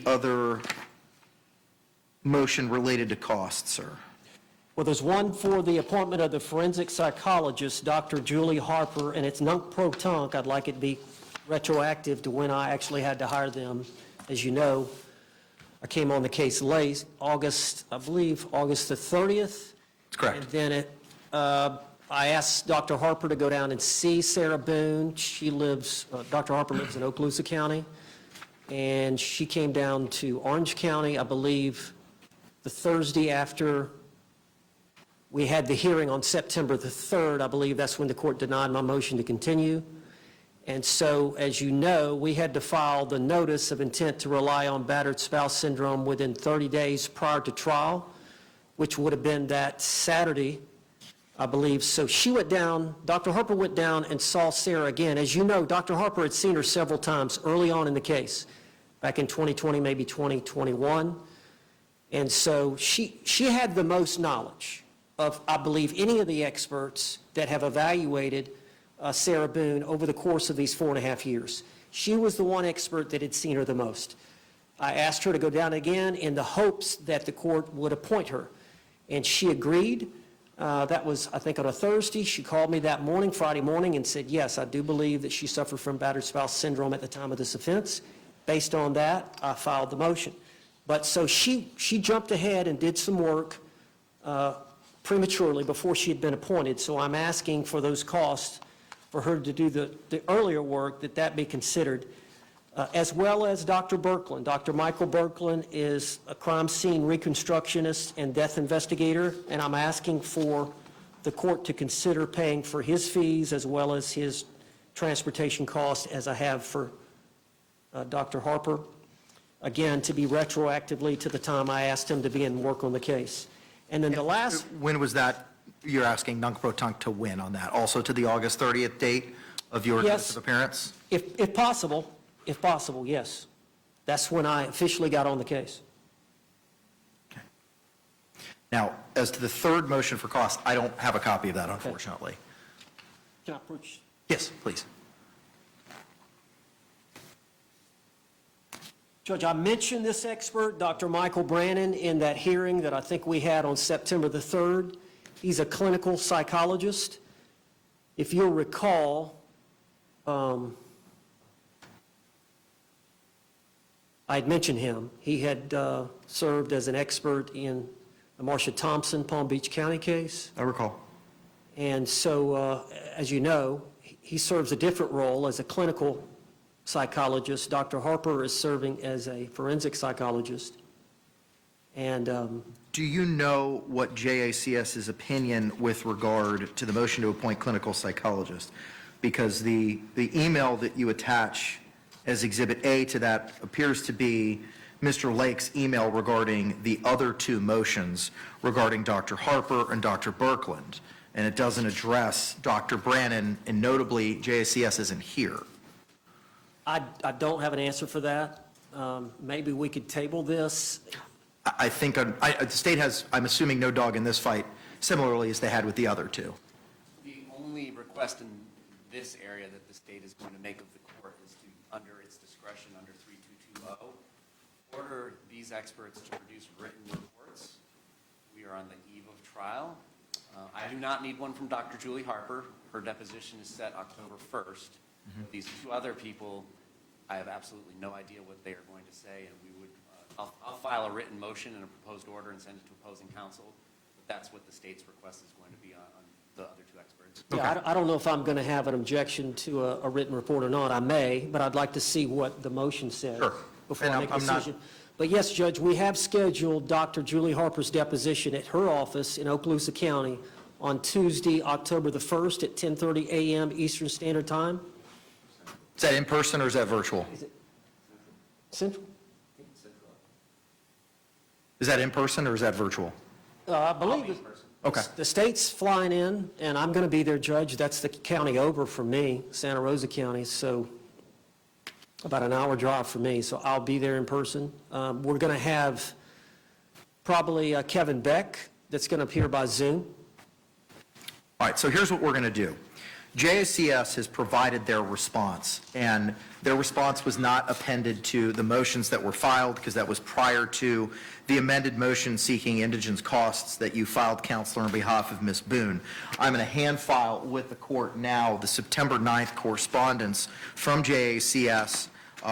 other motion related to cost, sir? Well, there's one for the appointment of the forensic psychologist, Dr. Julie Harper, and it's nunc-pro-tunc. I'd like it to be retroactive to when I actually had to hire them. As you know, I came on the case late, August, I believe, August the 30th. That's correct. And then I asked Dr. Harper to go down and see Sarah Boone. Dr. Harper lives in Okaloosa County, and she came down to Orange County, I believe, the Thursday after we had the hearing on September the 3rd. I believe that's when the court denied my motion to continue. And so, as you know, we had to file the notice of intent to rely on battered spouse syndrome within 30 days prior to trial, which would have been that Saturday, I believe. So she went down, Dr. Harper went down and saw Sarah again. As you know, Dr. Harper had seen her several times early on in the case, back in 2020, maybe 2021. And so she had the most knowledge of, I believe, any of the experts that have evaluated Sarah Boone over the course of these 4.5 years. She was the one expert that had seen her the most. I asked her to go down again in the hopes that the court would appoint her, and she agreed. That was, I think, on a Thursday. She called me that morning, Friday morning, and said, yes, I do believe that she suffered from battered spouse syndrome at the time of this offense. Based on that, I filed the motion. But so she jumped ahead and did some work prematurely before she had been appointed. So I'm asking for those costs for her to do the earlier work, that be considered, as well as Dr. Berkland. Dr. Michael Berkland is a crime scene reconstructionist and death investigator, and I'm asking for the court to consider paying for his fees as well as his transportation costs, as I have for Dr. Harper, again, to be retroactively to the time I asked him to begin work on the case. And then the last... When was that, you're asking nunc-pro-tunc to when on that? Also to the August 30th date of your notice of appearance? If possible, yes. That's when I officially got on the case. Now, as to the third motion for cost, I don't have a copy of that, unfortunately. Can I approach? Yes, please. Judge, I mentioned this expert, Dr. Michael Brannon, in that hearing that I think we had on September the 3rd. He's a clinical psychologist. If you'll recall, I'd mentioned him. He had served as an expert in the Marsha Thompson Palm Beach County case. I recall. And so, as you know, he serves a different role as a clinical psychologist. Dr. Harper is serving as a forensic psychologist. And Do you know what JACS's opinion with regard to the motion to appoint clinical psychologist because the email that you attach as Exhibit A to that appears to be Mr. Lake's email regarding the other two motions regarding Dr. Harper and Dr. Birkeland, and it doesn't address Dr. Brannon, and notably, JACS isn't here. I don't have an answer for that. Maybe we could table this. I think the state has, I'm assuming, no dog in this fight, similarly as they had with the other two. The only request in this area that the state is going to make of the court is to, under its discretion, under 3220, order these experts to produce written reports. We are on the eve of trial. I do not need one from Dr. Julie Harper. Her deposition is set October 1st. These two other people, I have absolutely no idea what they are going to say, and we would, I'll file a written motion and a proposed order and send it to opposing counsel. But that's what the state's request is going to be on the other two experts. Yeah, I don't know if I'm going to have an objection to a written report or not. I may, but I'd like to see what the motion says Sure. before And I make a I'm not- decision. But yes, Judge, we have scheduled Dr. Julie Harper's deposition at her office in Okaloosa County on Tuesday, October the 1st at 10:30 a.m. Eastern Standard Time. Is that in person or is that virtual? Central? Is that in person or is that virtual? I believe it. Okay. The state's flying in, and I'm going to be there, Judge. That's the county over from me, Santa Rosa County, so about an hour drive for me, so I'll be there in person. We're going to have probably Kevin Beck that's going to appear by Zoom. All right, so here's what we're going to do. JACS has provided their response, and their response was not appended to the motions that were filed because that was prior to the amended motion seeking indigence costs that you filed, Counselor, on behalf of Ms. Boone. I'm going to hand file with the court now the September 9th correspondence from JACS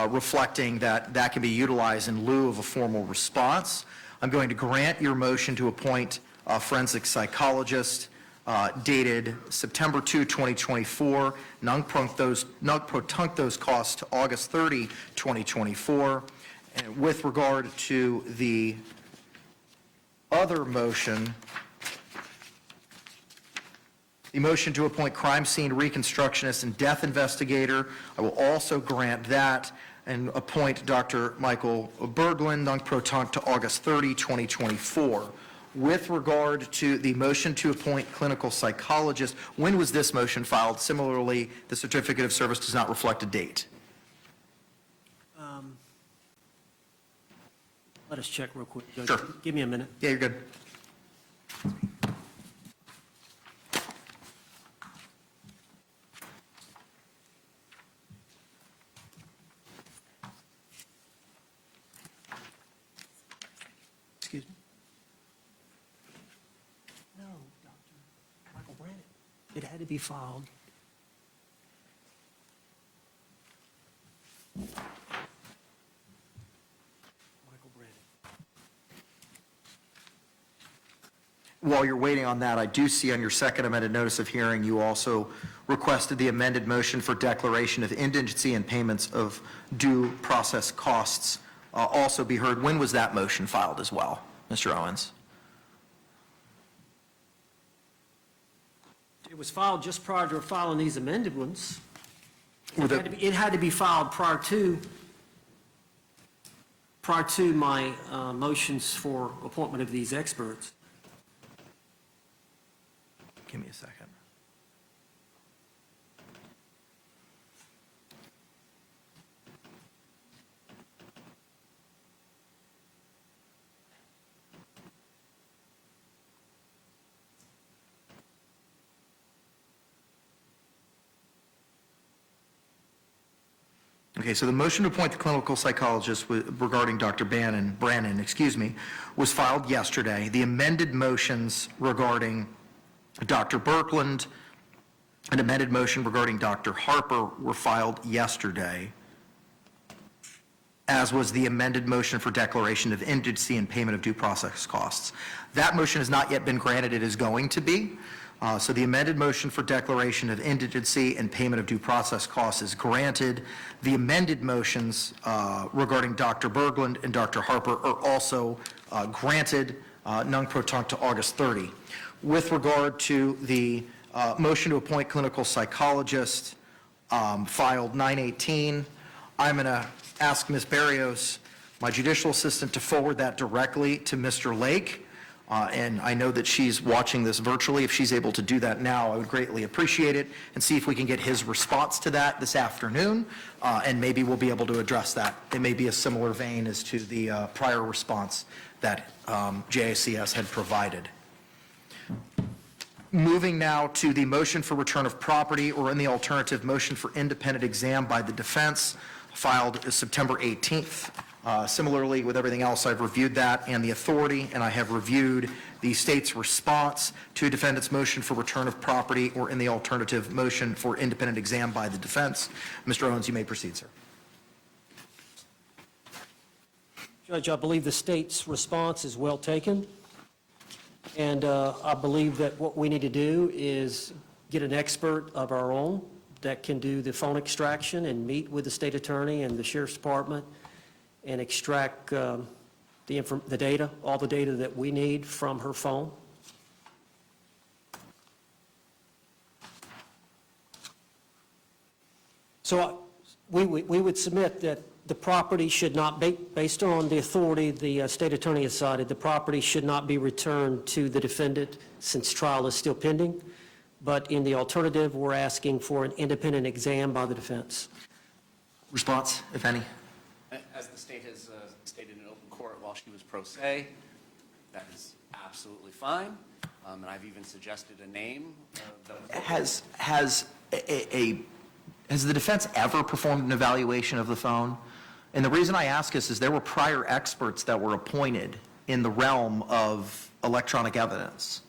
reflecting that that can be utilized in lieu of a formal response. I'm going to grant your motion to appoint a forensic psychologist dated September 2, 2024, non-protunct those costs to August 30, 2024. And with regard to the other motion, the motion to appoint crime scene reconstructionist and death investigator, I will also grant that and appoint Dr. Michael Berglund, non-protunct, to August 30, 2024. With regard to the motion to appoint clinical psychologist, when was this motion filed? Similarly, the certificate of service does not reflect a date. Let us check real quick, Judge. Sure. Give me a minute. Yeah, you're good. Excuse me? No, Dr. Michael Brannon. It had to be filed. Michael Brannon. While you're waiting on that, I do see on your second amended notice of hearing, you also requested the amended motion for declaration of indigency and payments of due process costs also be heard. When was that motion filed as well, Mr. Owens? It was filed just prior to filing these amended ones. Were the- It had to be filed prior to my motions for appointment of these experts. Give me a second. Okay, so the motion to appoint the clinical psychologist regarding Dr. Brannon, was filed yesterday. The amended motions regarding Dr. Birkeland, an amended motion regarding Dr. Harper were filed yesterday, as was the amended motion for declaration of indigency and payment of due process costs. That motion has not yet been granted. It is going to be. So the amended motion for declaration of indigency and payment of due process costs is granted. The amended motions regarding Dr. Birkeland and Dr. Harper are also granted, nunc pro tunc, to August 30. With regard to the motion to appoint clinical psychologist, filed 9/18. I'm going to ask Ms. Barrios, my judicial assistant, to forward that directly to Mr. Lake. And I know that she's watching this virtually. If she's able to do that now, I would greatly appreciate it, and see if we can get his response to that this afternoon, and maybe we'll be able to address that. It may be a similar vein as to the prior response that JACS had provided. Moving now to the motion for return of property, or in the alternative, motion for independent exam by the defense, filed September 18th. Similarly, with everything else, I've reviewed that and the authority, and I have reviewed the state's response to defendant's motion for return of property, or in the alternative, motion for independent exam by the defense. Mr. Owens, you may proceed, sir. Judge, I believe the state's response is well taken, and I believe that what we need to do is get an expert of our own that can do the phone extraction and meet with the state attorney and the sheriff's department and extract the data, all the data that we need from her phone. So we would submit that the property should not be, based on the authority the state attorney has cited, the property should not be returned to the defendant since trial is still pending. But in the alternative, we're asking for an independent exam by the defense. Response, if any? As the state has stated in open court while she was pro se, that is absolutely fine. And I've even suggested a name. Has the defense ever performed an evaluation of the phone? And the reason I ask is there were prior experts that were appointed in the realm of electronic evidence.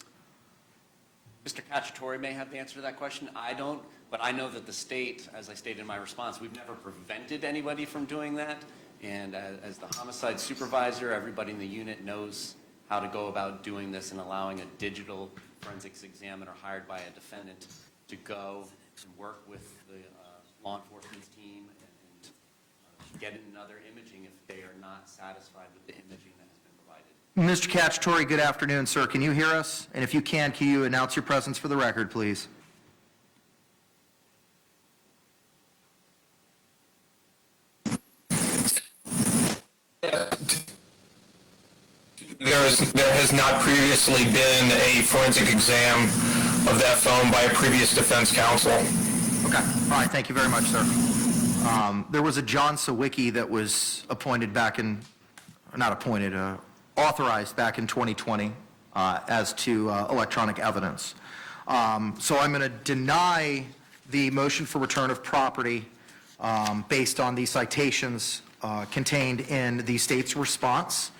Mr. Cacciatore may have the answer to that question. I don't, but I know that the state, as I stated in my response, we've never prevented anybody from doing that. And as the homicide supervisor, everybody in the unit knows how to go about doing this and allowing a digital forensics examiner hired by a defendant to go and work with the law enforcement team and get another imaging if they are not satisfied with the imaging that has been provided. Mr. Cacciatore, good afternoon, sir. Can you hear us? And if you can you announce your presence for the record, please? There has not previously been a forensic exam of that phone by a previous defense counsel. Okay. All right. Thank you very much, sir. There was a John Sawicki that was appointed back in, not appointed, authorized back in 2020 as to electronic evidence. So I'm going to deny the motion for return of property based on the citations contained in the state's response.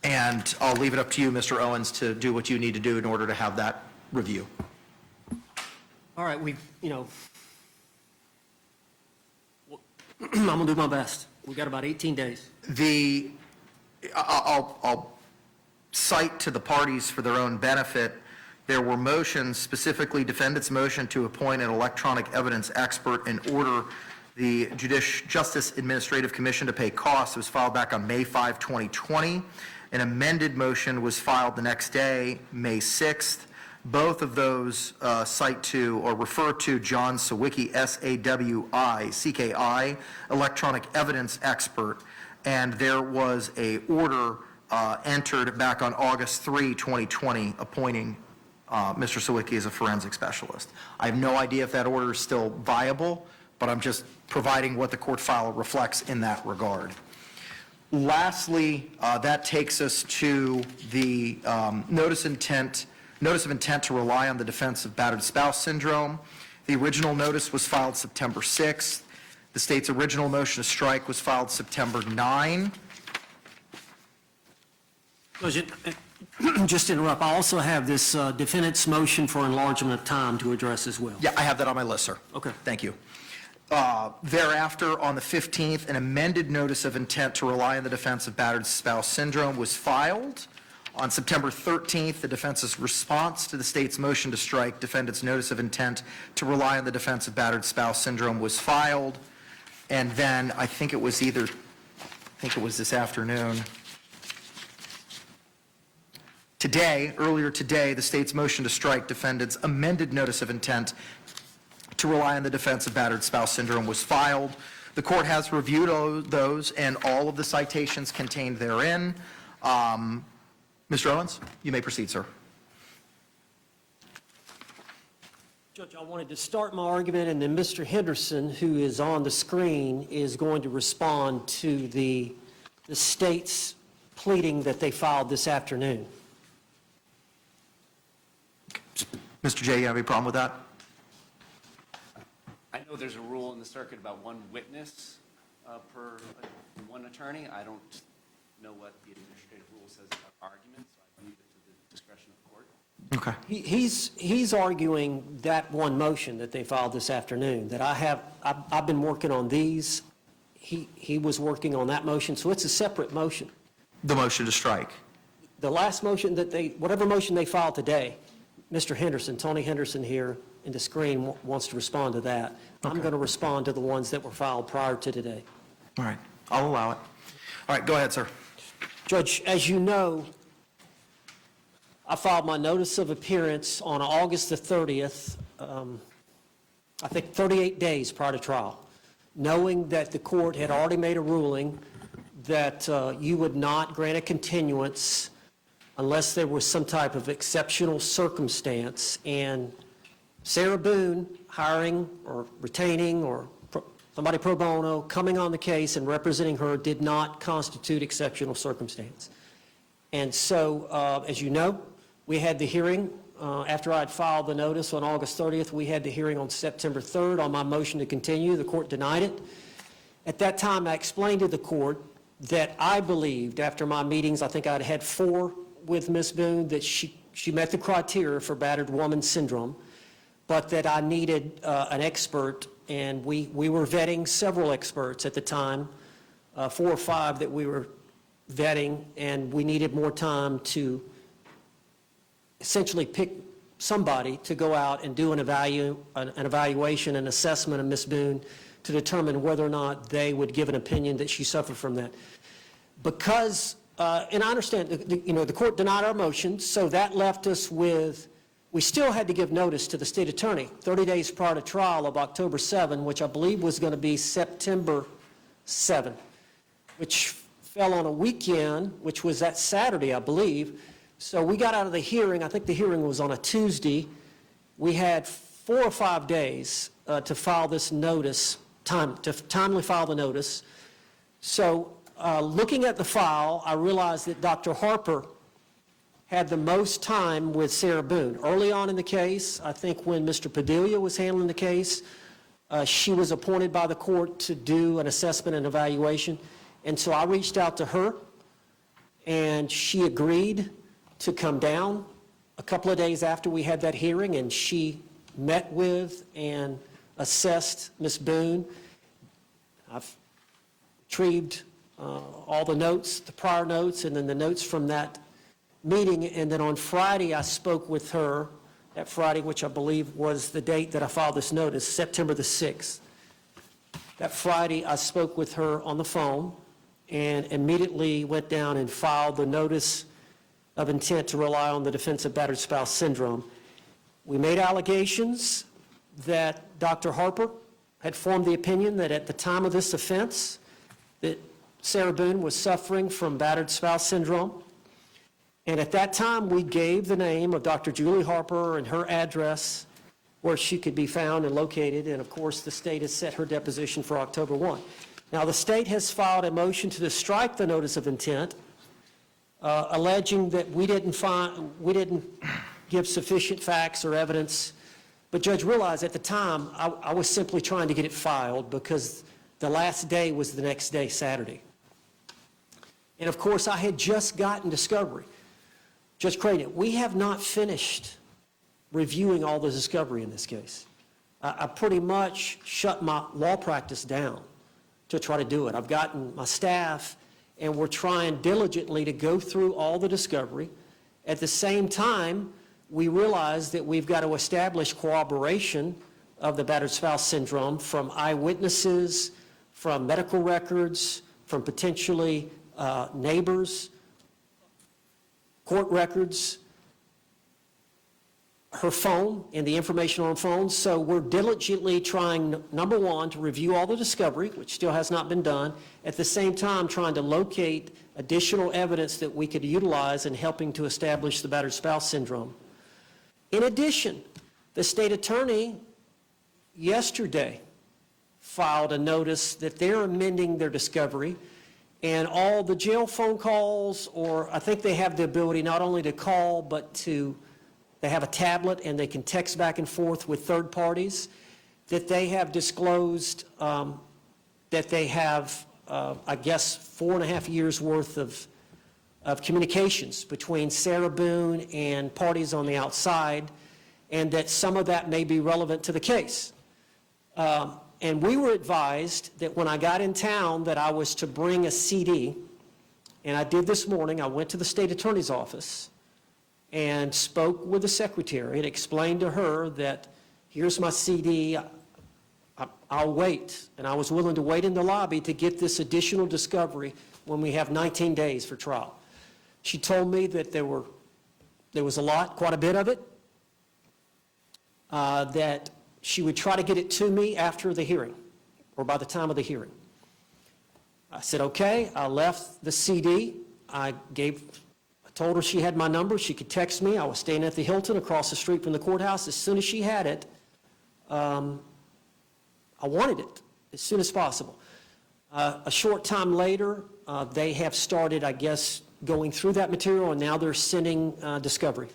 And I'll leave it up to you, Mr. Owens, to do what you need to do in order to have that review. All right, I'm going to do my best. We've got about 18 days. I'll cite to the parties for their own benefit, there were motions, specifically defendant's motion to appoint an electronic evidence expert and order the Justice Administrative Commission to pay costs. It was filed back on May 5, 2020. An amended motion was filed the next day, May 6th. Both of those cite to or refer to John Sawicki, S-A-W-I-C-K-I, electronic evidence expert, and there was a order entered back on August 3, 2020, appointing Mr. Sawicki as a forensic specialist. I have no idea if that order is still viable, but I'm just providing what the court file reflects in that regard. Lastly, that takes us to the notice of intent to rely on the defense of battered spouse syndrome. The original notice was filed September 6th. The state's original motion to strike was filed September 9. Just to interrupt, I also have this defendant's motion for enlargement of time to address as well. Yeah, I have that on my list, sir. Okay. Thank you. Thereafter, on the 15th, an amended notice of intent to rely on the defense of battered spouse syndrome was filed. On September 13th, the defense's response to the state's motion to strike defendant's notice of intent to rely on the defense of battered spouse syndrome was filed. And then I think it was this afternoon. Earlier today, the state's motion to strike defendant's amended notice of intent to rely on the defense of battered spouse syndrome was filed. The court has reviewed those and all of the citations contained therein. Mr. Owens, you may proceed, sir. Judge, I wanted to start my argument, and then Mr. Henderson, who is on the screen, is going to respond to the state's pleading that they filed this afternoon. Mr. J, you have any problem with that? I know there's a rule in the circuit about one witness per one attorney. I don't know what the administrative rule says about arguments, so I leave it to the discretion of the court. Okay. He's arguing that one motion that they filed this afternoon, that I've been working on these. He was working on that motion, so it's a separate motion. The motion to strike. The last motion that whatever motion they filed today, Mr. Henderson, Tony Henderson here in the screen wants to respond to that. I'm going to respond to the ones that were filed prior to today. All right, I'll allow it. All right, go ahead, sir. Judge, as you know, I filed my notice of appearance on August the 30th, I think 38 days prior to trial, knowing that the court had already made a ruling that you would not grant a continuance unless there was some type of exceptional circumstance, and Sarah Boone hiring or retaining or somebody pro bono coming on the case and representing her did not constitute exceptional circumstance. And so, as you know, we had the hearing after I had filed the notice on August 30th. We had the hearing on September 3rd on my motion to continue. The court denied it. At that time, I explained to the court that I believed, after my meetings, I think I'd had 4 with Ms. Boone, that she met the criteria for battered woman syndrome, but that I needed an expert, and we were vetting several experts at the time, 4 or 5 that we were vetting, and we needed more time to essentially pick somebody to go out and do an evaluation, an assessment of Ms. Boone to determine whether or not they would give an opinion that she suffered from that. Because, and I understand, the court denied our motion, so that left us with, we still had to give notice to the state attorney 30 days prior to trial of October 7, which I believe was going to be September 7, which fell on a weekend, which was that Saturday, I believe. So we got out of the hearing, I think the hearing was on a Tuesday. We had 4 or 5 days to file this notice, to timely file the notice. So looking at the file, I realized that Dr. Harper had the most time with Sarah Boone. Early on in the case, I think when Mr. Padilla was handling the case, she was appointed by the court to do an assessment and evaluation. And so I reached out to her, and she agreed to come down a couple of days after we had that hearing, and she met with and assessed Ms. Boone. I've retrieved all the notes, the prior notes, and then the notes from that meeting, and then on Friday I spoke with her, that Friday, which I believe was the date that I filed this notice, September the 6th. That Friday I spoke with her on the phone and immediately went down and filed the notice of intent to rely on the defense of battered spouse syndrome. We made allegations that Dr. Harper had formed the opinion that at the time of this offense that Sarah Boone was suffering from battered spouse syndrome. And at that time, we gave the name of Dr. Julie Harper and her address where she could be found and located. And of course, the state has set her deposition for October 1. Now, the state has filed a motion to strike the notice of intent, alleging that we didn't give sufficient facts or evidence. But Judge, realized at the time, I was simply trying to get it filed because the last day was the next day, Saturday. And of course, I had just gotten discovery. Judge Creighton, we have not finished reviewing all the discovery in this case. I pretty much shut my law practice down to try to do it. I've gotten my staff, and we're trying diligently to go through all the discovery. At the same time, we realize that we've got to establish corroboration of the battered spouse syndrome from eyewitnesses, from medical records, from potentially neighbors, court records, her phone and the information on her phone. So we're diligently trying, number one, to review all the discovery, which still has not been done, at the same time trying to locate additional evidence that we could utilize in helping to establish the battered spouse syndrome. In addition, the state attorney yesterday filed a notice that they're amending their discovery, and all the jail phone calls, or I think they have the ability not only to call, but they have a tablet and they can text back and forth with third parties, that they have disclosed that they have, I guess, 4.5 years worth of communications between Sarah Boone and parties on the outside, and that some of that may be relevant to the case. And we were advised that when I got in town that I was to bring a CD, and I did this morning. I went to the state attorney's office and spoke with the secretary and explained to her that here's my CD, I'll wait. And I was willing to wait in the lobby to get this additional discovery when we have 19 days for trial. She told me that there was a lot, quite a bit of it, that she would try to get it to me after the hearing, or by the time of the hearing. I said, okay. I left the CD. I told her she had my number. She could text me. I was staying at the Hilton across the street from the courthouse. As soon as she had it, I wanted it as soon as possible. A short time later, they have started, I guess, going through that material, and now they're sending discovery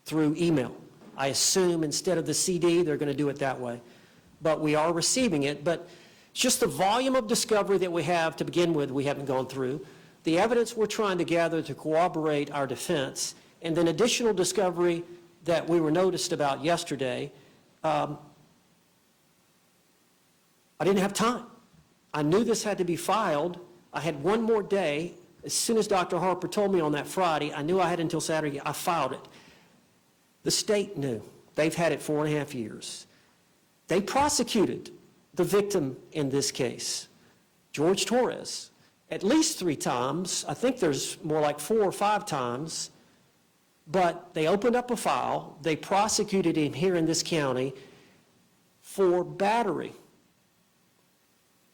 through email. I assume instead of the CD, they're going to do it that way. But we are receiving it. But it's just the volume of discovery that we have to begin with, we haven't gone through. The evidence we're trying to gather to corroborate our defense, and then additional discovery that we were noticed about yesterday. I didn't have time. I knew this had to be filed. I had one more day. As soon as Dr. Harper told me on that Friday, I knew I had until Saturday. I filed it. The state knew. They've had it 4.5 years. They prosecuted the victim in this case, George Torres, at least 3 times. I think there's more like 4 or 5 times. But they opened up a file. They prosecuted him here in this county for battery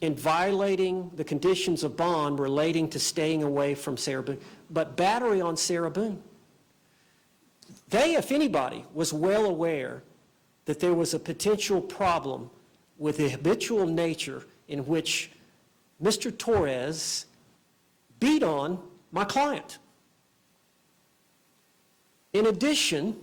in violating the conditions of bond relating to staying away from Sarah Boone, but battery on Sarah Boone. They, if anybody, was well aware that there was a potential problem with the habitual nature in which Mr. Torres beat on my client. In addition,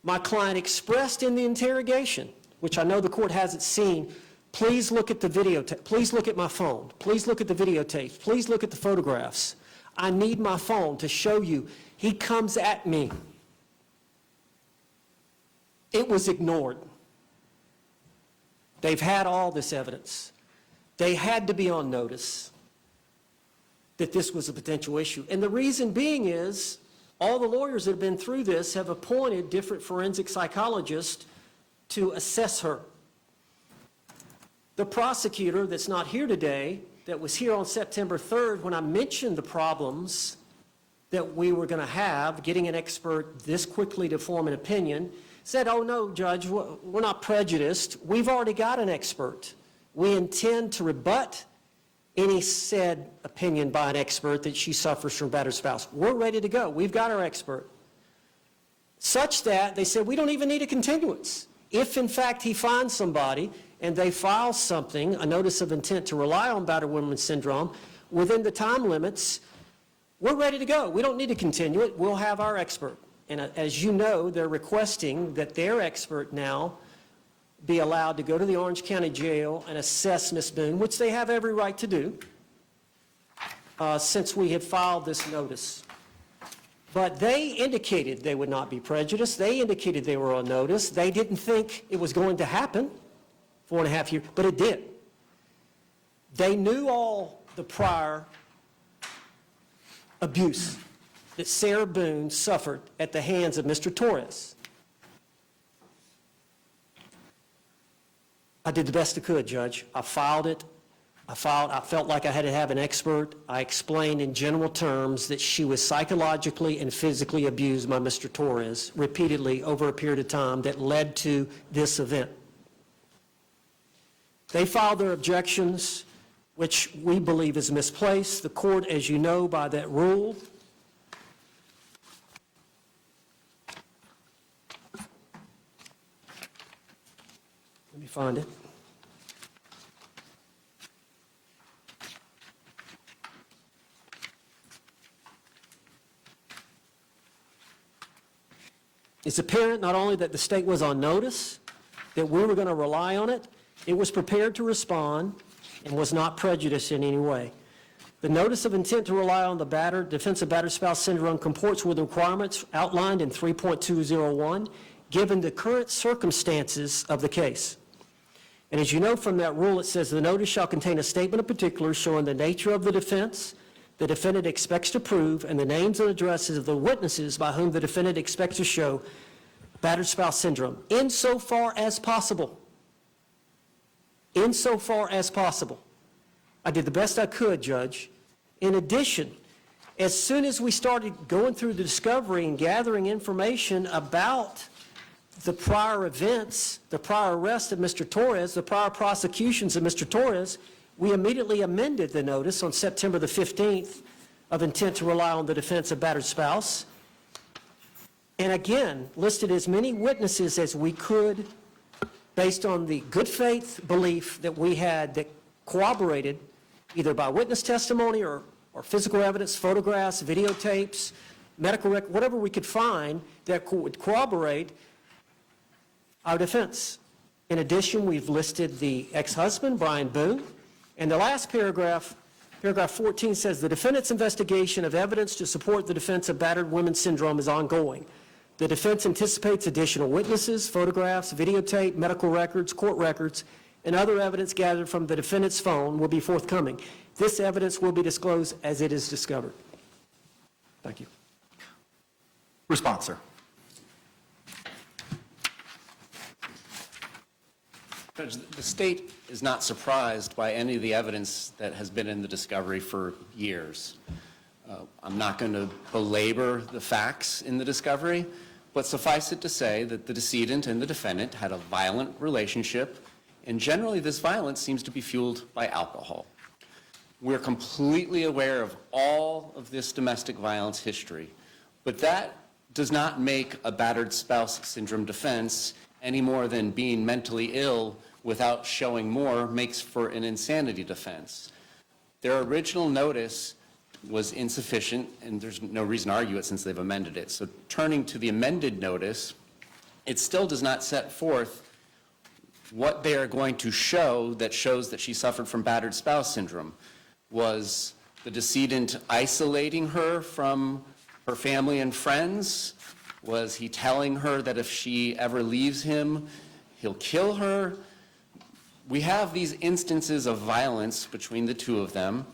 my client expressed in the interrogation, which I know the court hasn't seen, please look at the videotape, please look at my phone, please look at the videotapes, please look at the photographs. I need my phone to show you. He comes at me. It was ignored. They've had all this evidence. They had to be on notice that this was a potential issue. And the reason being is all the lawyers that have been through this have appointed different forensic psychologists to assess her. The prosecutor that's not here today, that was here on September 3rd when I mentioned the problems that we were going to have, getting an expert this quickly to form an opinion, said, oh no, Judge, we're not prejudiced. We've already got an expert. We intend to rebut any said opinion by an expert that she suffers from battered spouse. We're ready to go. We've got our expert. Such that they said, we don't even need a continuance. If, in fact, he finds somebody and they file something, a notice of intent to rely on battered woman syndrome, within the time limits, we're ready to go. We don't need to continue it. We'll have our expert. And as you know, they're requesting that their expert now be allowed to go to the Orange County Jail and assess Ms. Boone, which they have every right to do, since we have filed this notice. But they indicated they would not be prejudiced. They indicated they were on notice. They didn't think it was going to happen 4.5 years, but it did. They knew all the prior abuse that Sarah Boone suffered at the hands of Mr. Torres. I did the best I could, Judge. I filed it. I felt like I had to have an expert. I explained in general terms that she was psychologically and physically abused by Mr. Torres repeatedly over a period of time that led to this event. They filed their objections, which we believe is misplaced. The court, as you know, by that rule, let me find it. It's apparent not only that the state was on notice, that we were going to rely on it, it was prepared to respond and was not prejudiced in any way. The notice of intent to rely on the defense of battered spouse syndrome comports with the requirements outlined in 3.201, given the current circumstances of the case. And as you know from that rule, it says the notice shall contain a statement of particulars showing the nature of the defense the defendant expects to prove, and the names and addresses of the witnesses by whom the defendant expects to show battered spouse syndrome, insofar as possible. Insofar as possible. I did the best I could, Judge. In addition, as soon as we started going through the discovery and gathering information about the prior events, the prior arrest of Mr. Torres, the prior prosecutions of Mr. Torres, we immediately amended the notice on September the 15th of intent to rely on the defense of battered spouse, and again, listed as many witnesses as we could based on the good faith belief that we had that corroborated either by witness testimony or physical evidence, photographs, videotapes, medical record, whatever we could find that would corroborate our defense. In addition, we've listed the ex-husband, Brian Boone, and the last paragraph, paragraph 14, says the defendant's investigation of evidence to support the defense of battered women's syndrome is ongoing. The defense anticipates additional witnesses, photographs, videotape, medical records, court records, and other evidence gathered from the defendant's phone will be forthcoming. This evidence will be disclosed as it is discovered. Thank you. Response, sir. Judge, the state is not surprised by any of the evidence that has been in the discovery for years. I'm not going to belabor the facts in the discovery, but suffice it to say that the decedent and the defendant had a violent relationship, and generally this violence seems to be fueled by alcohol. We're completely aware of all of this domestic violence history, but that does not make a battered spouse syndrome defense any more than being mentally ill without showing more makes for an insanity defense. Their original notice was insufficient, and there's no reason to argue it since they've amended it. So turning to the amended notice, it still does not set forth what they are going to show that shows that she suffered from battered spouse syndrome. Was the decedent isolating her from her family and friends? Was he telling her that if she ever leaves him, he'll kill her? We have these instances of violence between the two of them,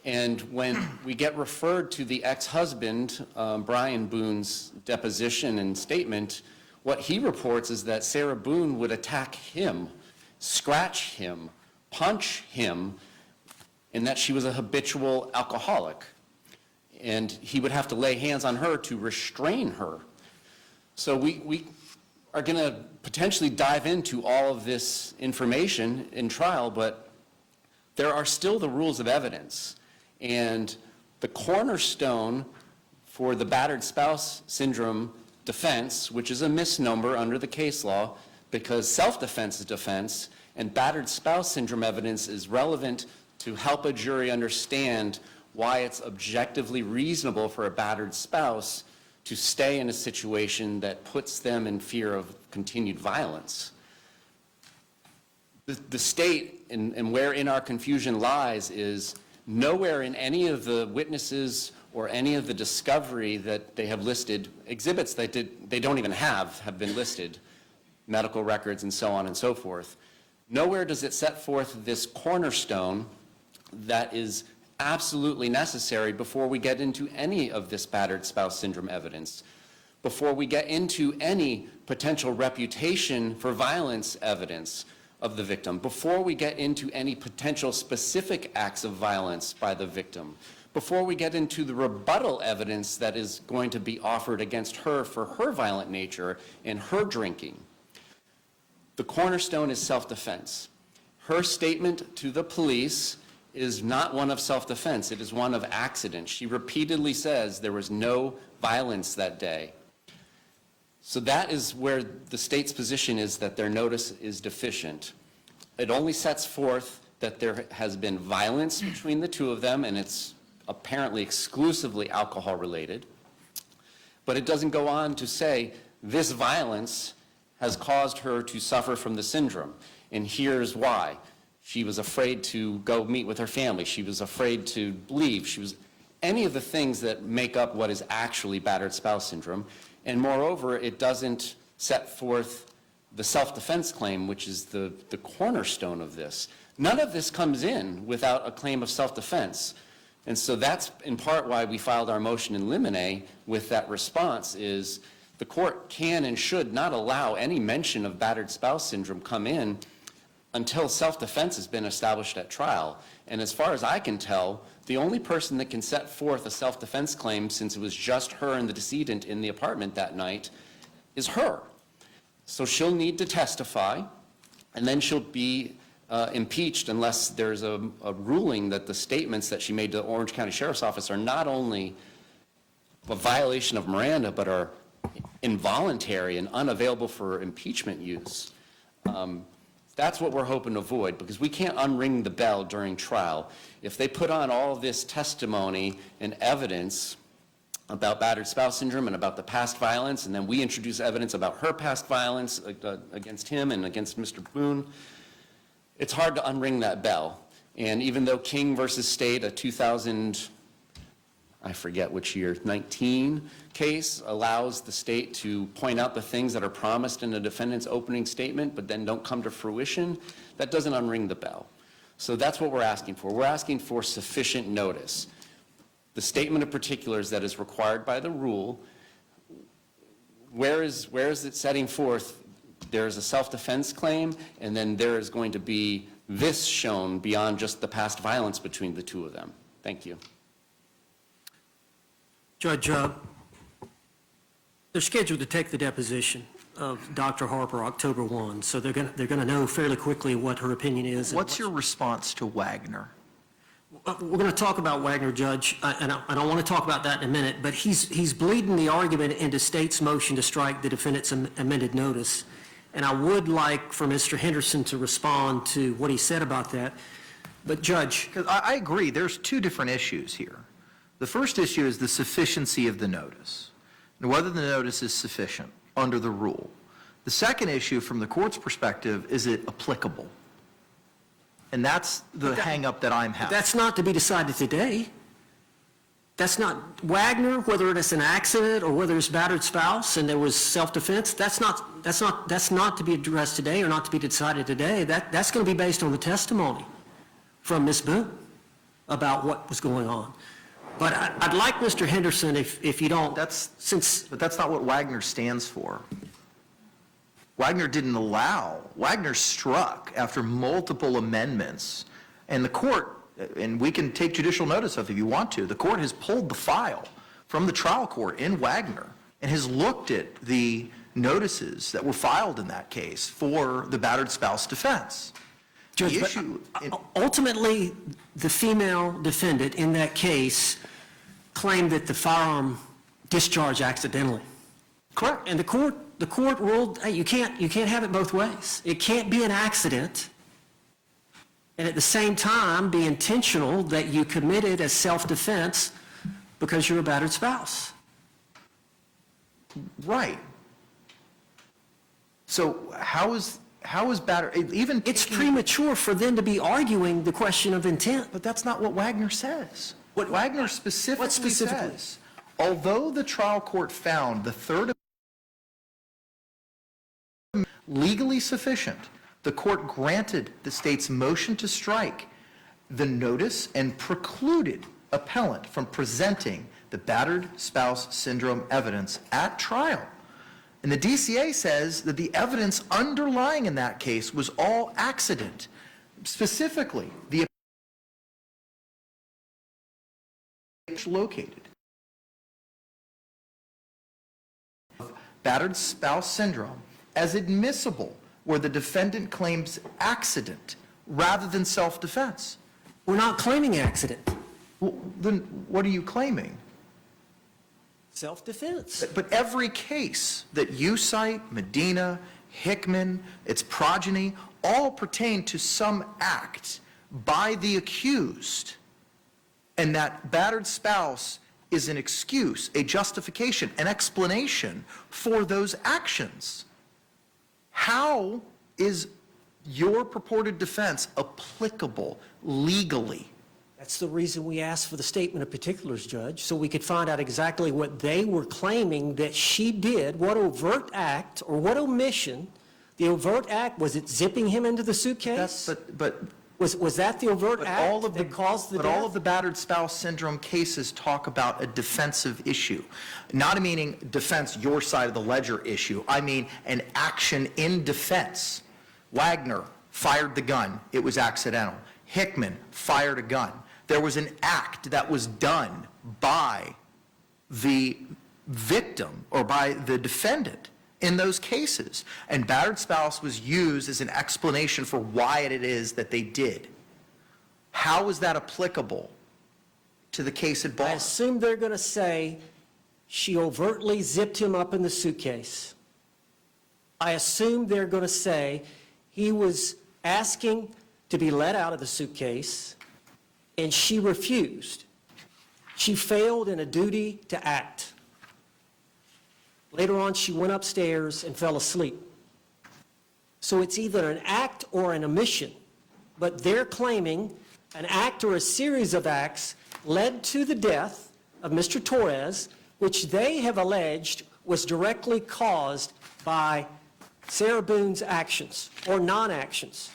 and when we get referred to the ex-husband, Brian Boone's deposition and statement, what he reports is that Sarah Boone would attack him, scratch him, punch him, and that she was a habitual alcoholic. And he would have to lay hands on her to restrain her. So we are going to potentially dive into all of this information in trial, but there are still the rules of evidence. And the cornerstone for the battered spouse syndrome defense, which is a misnomer under the case law, because self-defense is defense, and battered spouse syndrome evidence is relevant to help a jury understand why it's objectively reasonable for a battered spouse to stay in a situation that puts them in fear of continued violence. The state, and wherein our confusion lies, is nowhere in any of the witnesses or any of the discovery that they have listed, exhibits that they don't even have been listed, medical records and so on and so forth. Nowhere does it set forth this cornerstone that is absolutely necessary before we get into any of this battered spouse syndrome evidence, before we get into any potential reputation for violence evidence, of the victim, before we get into any potential specific acts of violence by the victim, before we get into the rebuttal evidence that is going to be offered against her for her violent nature and her drinking, the cornerstone is self-defense. Her statement to the police is not one of self-defense. It is one of accident. She repeatedly says there was no violence that day. So that is where the state's position is, that their notice is deficient. It only sets forth that there has been violence between the two of them, and it's apparently exclusively alcohol-related. But it doesn't go on to say this violence has caused her to suffer from the syndrome, and here's why. She was afraid to go meet with her family. She was afraid to leave. She was any of the things that make up what is actually battered spouse syndrome. And moreover, it doesn't set forth the self-defense claim, which is the cornerstone of this. None of this comes in without a claim of self-defense. And so that's in part why we filed our motion in limine with that response, is the court can and should not allow any mention of battered spouse syndrome come in until self-defense has been established at trial. And as far as I can tell, the only person that can set forth a self-defense claim, since it was just her and the decedent in the apartment that night, is her. So she'll need to testify, and then she'll be impeached unless there's a ruling that the statements that she made to the Orange County Sheriff's Office are not only a violation of Miranda, but are involuntary and unavailable for impeachment use. That's what we're hoping to avoid, because we can't unring the bell during trial. If they put on all this testimony and evidence about battered spouse syndrome and about the past violence, and then we introduce evidence about her past violence against him and against Mr. Boone, it's hard to unring that bell. And even though King versus State, a 2000, I forget which year, 19 case allows the state to point out the things that are promised in a defendant's opening statement but then don't come to fruition, that doesn't unring the bell. So that's what we're asking for. We're asking for sufficient notice. The statement of particulars that is required by the rule, where is it setting forth there's a self-defense claim, and then there is going to be this shown beyond just the past violence between the two of them? Thank you. Judge, they're scheduled to take the deposition of Dr. Harper October 1, so they're going to know fairly quickly what her opinion is. What's your response to Wagner? We're going to talk about Wagner, Judge, and I want to talk about that in a minute, but he's bleeding the argument into state's motion to strike the defendant's amended notice, and I would like for Mr. Henderson to respond to what he said about that. But Judge. Because I agree, there's two different issues here. The first issue is the sufficiency of the notice, and whether the notice is sufficient under the rule. The second issue from the court's perspective, is it applicable? And that's the hang-up that I'm having. That's not to be decided today. That's not Wagner, whether it's an accident or whether it's battered spouse and there was self-defense, that's not to be addressed today or not to be decided today. That's going to be based on the testimony from Ms. Boone about what was going on. But I'd like Mr. Henderson, if you don't, But that's not what Wagner stands for. Wagner didn't allow, Wagner struck after multiple amendments, and the court, and we can take judicial notice of it if you want to, the court has pulled the file from the trial court in Wagner and has looked at the notices that were filed in that case for the battered spouse defense. Judge, ultimately, the female defendant in that case claimed that the firearm discharged accidentally. Correct. And the court ruled, hey, you can't have it both ways. It can't be an accident and at the same time be intentional that you committed as self-defense because you're a battered spouse. Right. So how is battered, even It's taking- premature for them to be arguing the question of intent. But that's not what Wagner says. What Wagner specifically, What specifically? says, although the trial court found the third legally sufficient, the court granted the state's motion to strike the notice and precluded appellant from presenting the battered spouse syndrome evidence at trial. And the DCA says that the evidence underlying in that case was all accident. Specifically, the located. Battered spouse syndrome as admissible where the defendant claims accident rather than self-defense. We're not claiming accident. Well, then what are you claiming? Self-defense. But every case that you cite, Medina, Hickman, its progeny, all pertain to some act by the accused, and that battered spouse is an excuse, a justification, an explanation for those actions. How is your purported defense applicable legally? That's the reason we asked for the statement of particulars, Judge, so we could find out exactly what they were claiming that she did, what overt act or what omission. The overt act, was it zipping him into the suitcase? Was that the overt act that caused the death? But all of the battered spouse syndrome cases talk about a defensive issue. Not meaning defense, your side of the ledger issue. I mean an action in defense. Wagner fired the gun. It was accidental. Hickman fired a gun. There was an act that was done by the victim or by the defendant in those cases. And battered spouse was used as an explanation for why it is that they did. How is that applicable to the case at bar? I assume they're going to say she overtly zipped him up in the suitcase. I assume they're going to say he was asking to be let out of the suitcase, and she refused. She failed in a duty to act. Later on, she went upstairs and fell asleep. So it's either an act or an omission, but they're claiming an act or a series of acts led to the death of Mr. Torres, which they have alleged was directly caused by Sarah Boone's actions or non-actions.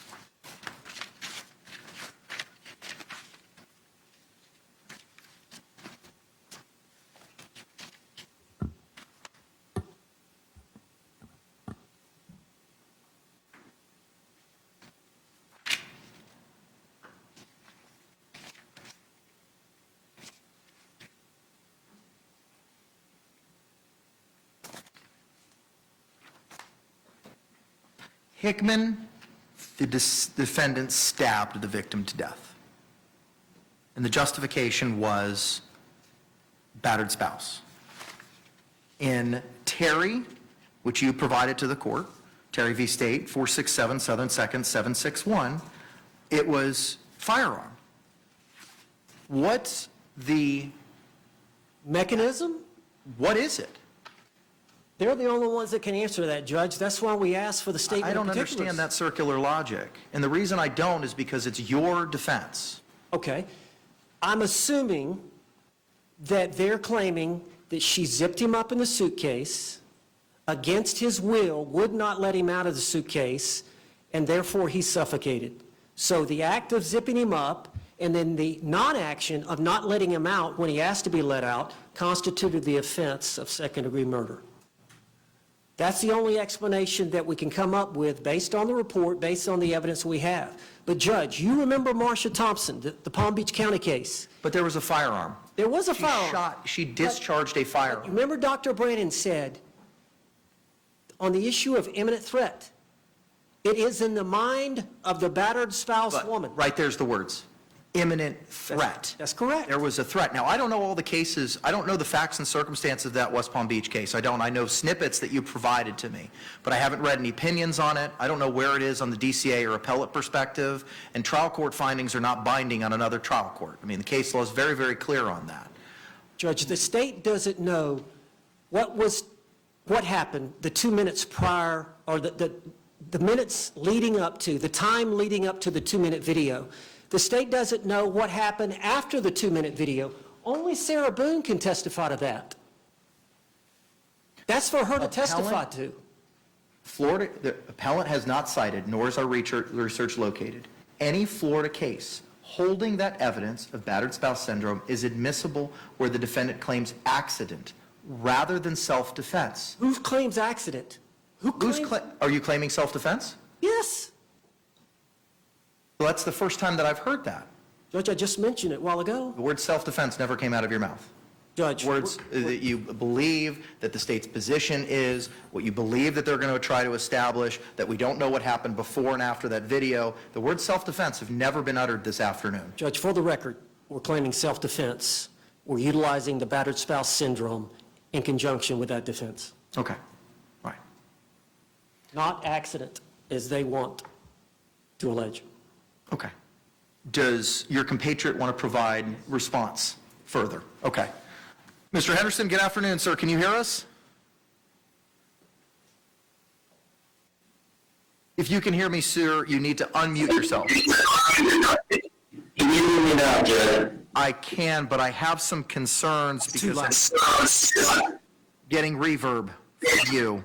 Hickman, the defendant, stabbed the victim to death. And the justification was battered spouse. In Terry, which you provided to the court, Terry v. State, 467 Southern 2nd, 761, it was firearm. What's the Mechanism? What is it? They're the only ones that can answer that, Judge. That's why we asked for the statement I of don't particulars. understand that circular logic. And the reason I don't is because it's your defense. Okay. I'm assuming that they're claiming that she zipped him up in the suitcase against his will, would not let him out of the suitcase, and therefore he suffocated. So the act of zipping him up and then the non-action of not letting him out when he asked to be let out constituted the offense of second-degree murder. That's the only explanation that we can come up with based on the report, based on the evidence we have. But Judge, you remember Marsha Thompson, the Palm Beach County case? But there was a firearm. There was a firearm. She discharged a firearm. Remember Dr. Brannon said, on the issue of imminent threat, it is in the mind of the battered spouse But woman. right there's the words, imminent threat. That's correct. There was a threat. Now, I don't know all the cases, I don't know the facts and circumstances of that West Palm Beach case. I don't. I know snippets that you provided to me, but I haven't read any opinions on it. I don't know where it is on the DCA or appellate perspective, and trial court findings are not binding on another trial court. I mean, the case law is very, very clear on that. Judge, the state doesn't know what happened the 2 minutes prior, or the minutes leading up to, the time leading up to the 2-minute video. The state doesn't know what happened after the 2-minute video. Only Sarah Boone can testify to that. That's for her to testify to. Florida, the appellant has not cited, nor is our research located, any Florida case holding that evidence of battered spouse syndrome is admissible where the defendant claims accident rather than self-defense. Who claims accident? Are you claiming self-defense? Yes. Well, that's the first time that I've heard that. Judge, I just mentioned it a while ago. The word self-defense never came out of your mouth. Judge. Words that you believe that the state's position is, what you believe that they're going to try to establish, that we don't know what happened before and after that video. The word self-defense have never been uttered this afternoon. Judge, for the record, we're claiming self-defense. We're utilizing the battered spouse syndrome in conjunction with that defense. Okay. All right. Not accident, as they want to allege. Okay. Does your compatriot want to provide response further? Okay. Mr. Henderson, good afternoon, sir. Can you hear us? If you can hear me, sir, you need to unmute yourself. Can you hear me now, Judge? I can, but I have some concerns because I'm getting reverb from you.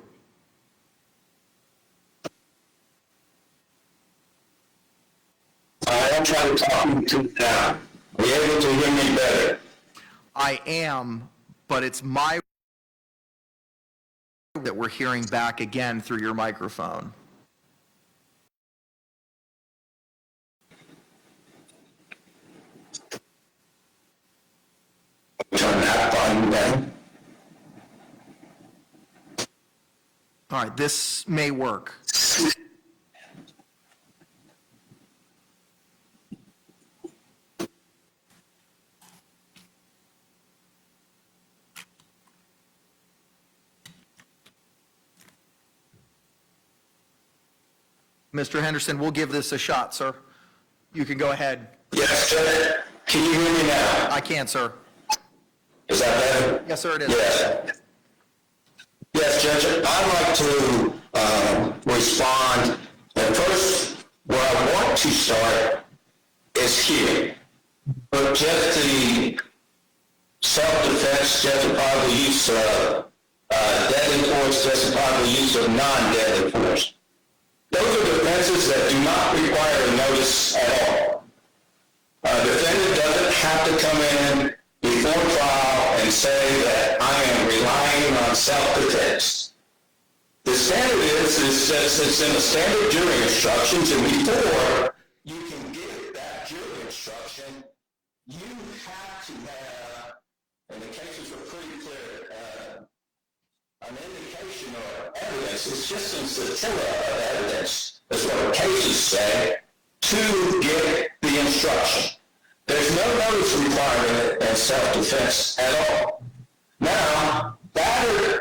I am trying to talk you to now. Are you able to hear me better? I am, but it's my that we're hearing back again through your microphone. Turn that volume down. All right, this may work. Mr. Henderson, we'll give this a shot, sir. You can go ahead. Yes, Judge. Can you hear me now? I can, sir. Is that better? Yes, sir, it is. Yes. Yes, Judge. I'd like to respond. And first, where I want to start is here. But just the self-defense, justifiable use of deadly force, justifiable use of non-deadly force. Those are defenses that do not require a notice at all. A defendant doesn't have to come in before trial and say that I am relying on self-defense. The standard is that it's in the standard jury instructions, and before you can give that jury instruction, you have to have, and the cases are pretty clear, an indication or evidence. It's just a scintilla of evidence, is what the cases say, to get the instruction. There's no notice requirement in self-defense at all. Now, battered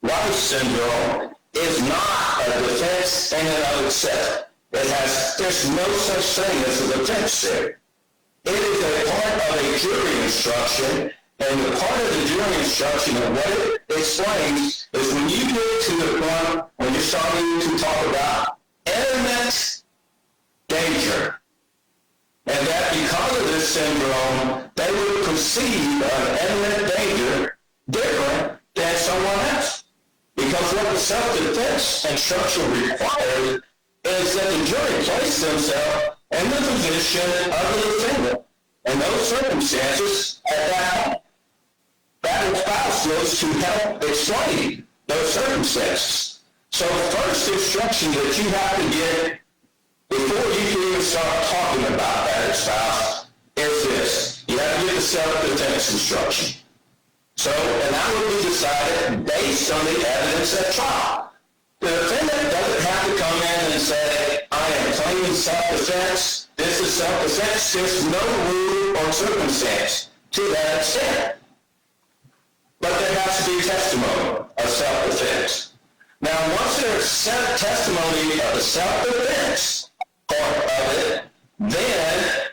wife syndrome is not a defense in and of itself. There's no such thing as a defense there. It is a part of a jury instruction, and the part of the jury instruction of what it explains is when you get to the point when you're starting to talk about imminent danger, and that because of this syndrome, they would perceive an imminent danger different than someone else. Because what the self-defense instruction requires is that the jury place themselves in the position of the defendant in those circumstances at that point. Battered spouse was to help explain those circumstances. So the first instruction that you have to get before you can even start talking about battered spouse is this. You have to get the self-defense instruction. So, and that will be decided based on the evidence at trial. The defendant doesn't have to come in and say, I am claiming self-defense, this is self-defense. There's no rule or circumstance to that extent. But there has to be testimony of self-defense. Now, once there's testimony of the self-defense part of it, then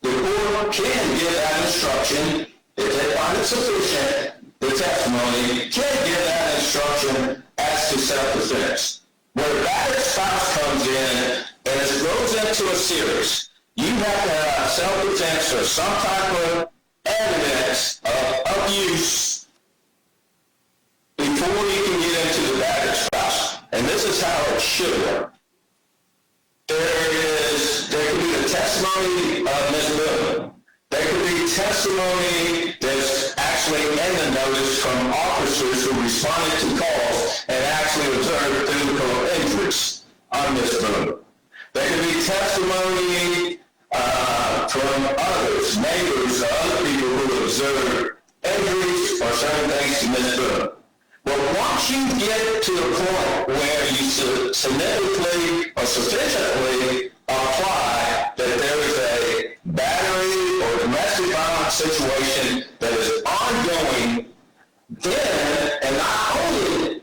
the court can give that instruction. If they find it sufficient, the testimony can give that instruction as to self-defense. Where battered spouse comes in and it goes into a series, you have to have self-defense or some type of evidence of abuse before you can get into the battered spouse. And this is how it should work. There could be the testimony of Ms. Boone. There could be testimony that's actually actually in the notice from officers who responded to calls and actually observed physical injuries on Ms. Boone. There could be testimony from others, neighbors, or other people who observed injuries or certain things to Ms. Boone. But once you get to the point where you significantly or sufficiently apply that there is a battery or domestic violence situation that is ongoing, then, and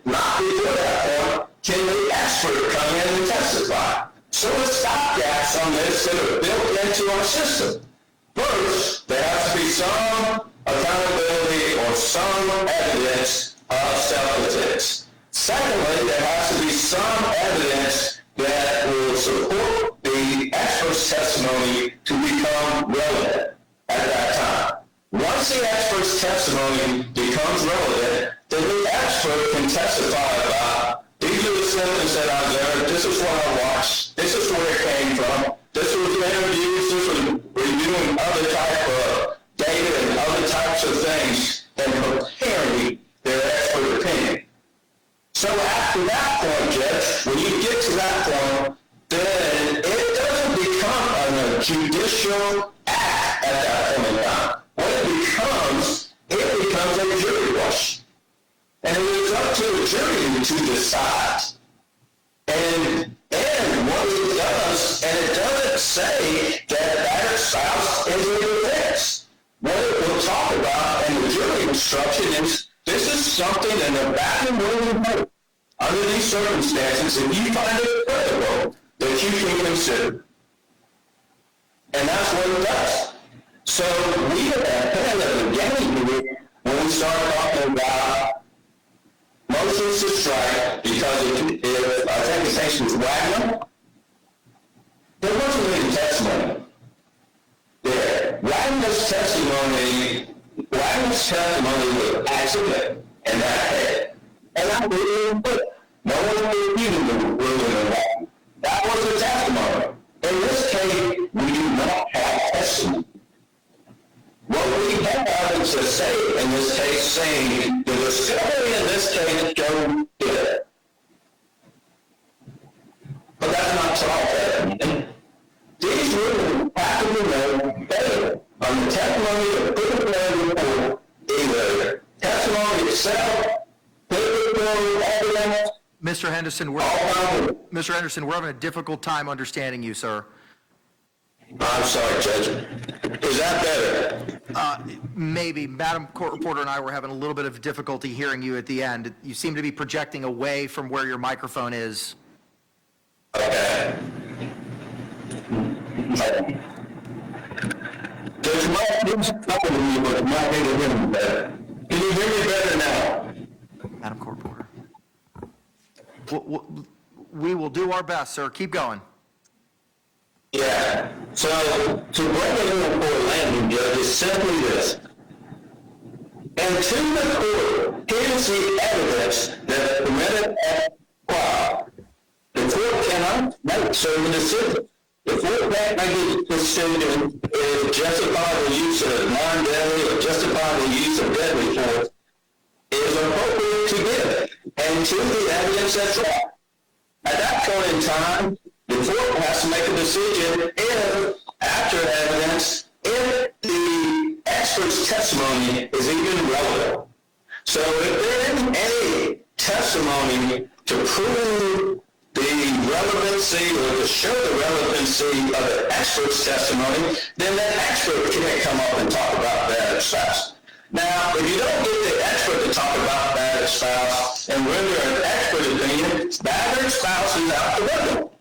not before that point, can the expert come in and testify? So the stopgaps on this that are built into our system. First, there has to be some accountability or some evidence of self-defense. Secondly, there has to be some evidence that will support the expert's testimony to become relevant at that time. Once the expert's testimony becomes relevant, then the expert can testify about these are the symptoms that I observed, this is what I watched, this is where it came from, this was interviews, this was reviewing other type of data and other types of things and preparing their expert opinion. So after that point, Judge, when you get to that point, then it doesn't become a judicial act at that point in time. What it becomes a jury question. And it is up to the jury to decide. And what it does, and it doesn't say that battered spouse is a defense. What it will talk about in the jury instruction is this is something in the back and willing vote. Under these circumstances, if you find it credible, that you can consider. And that's what it does. So we at the beginning, when we start talking about motions to strike, because if I think the case was Wagner, there wasn't any testimony there. Wagner's testimony was accident and that head. And I really put it. No one refuted the ruling of Wagner. That was the testimony. In this case, we do not have testimony. What we have is to say in this case, saying the discovery in this case go good. But that's not solved. These rulings have to be made better on the testimony of physical report, either testimony itself, physical evidence. Mr. Henderson, we're having a difficult time understanding you, sir. I'm sorry, Judge. Is that better? Maybe. Madam Court Reporter and I were having a little bit of difficulty hearing you at the end. You seem to be projecting away from where your microphone is. Okay. Judge, my name's talking to me, but my name is hearing better. Can you hear me better now? Madam Court Reporter. We will do our best, sir. Keep going. Yeah. So, to bring it in for a landing, Judge, is simply this. And to the court, here's the evidence that permitted at trial. The court cannot make certain decisions. The court can't make a decision if justify the use of non-deadly or justify the use of deadly force is appropriate to give and to the evidence at trial. At that point in time, the court has to make a decision if, after evidence, if the expert's testimony is even relevant. So if there isn't any testimony to prove the relevancy or to show the relevancy of the expert's testimony, then that expert can't come up and talk about battered spouse. Now, if you don't get the expert to talk about battered spouse and render an expert opinion, battered spouse is out the window.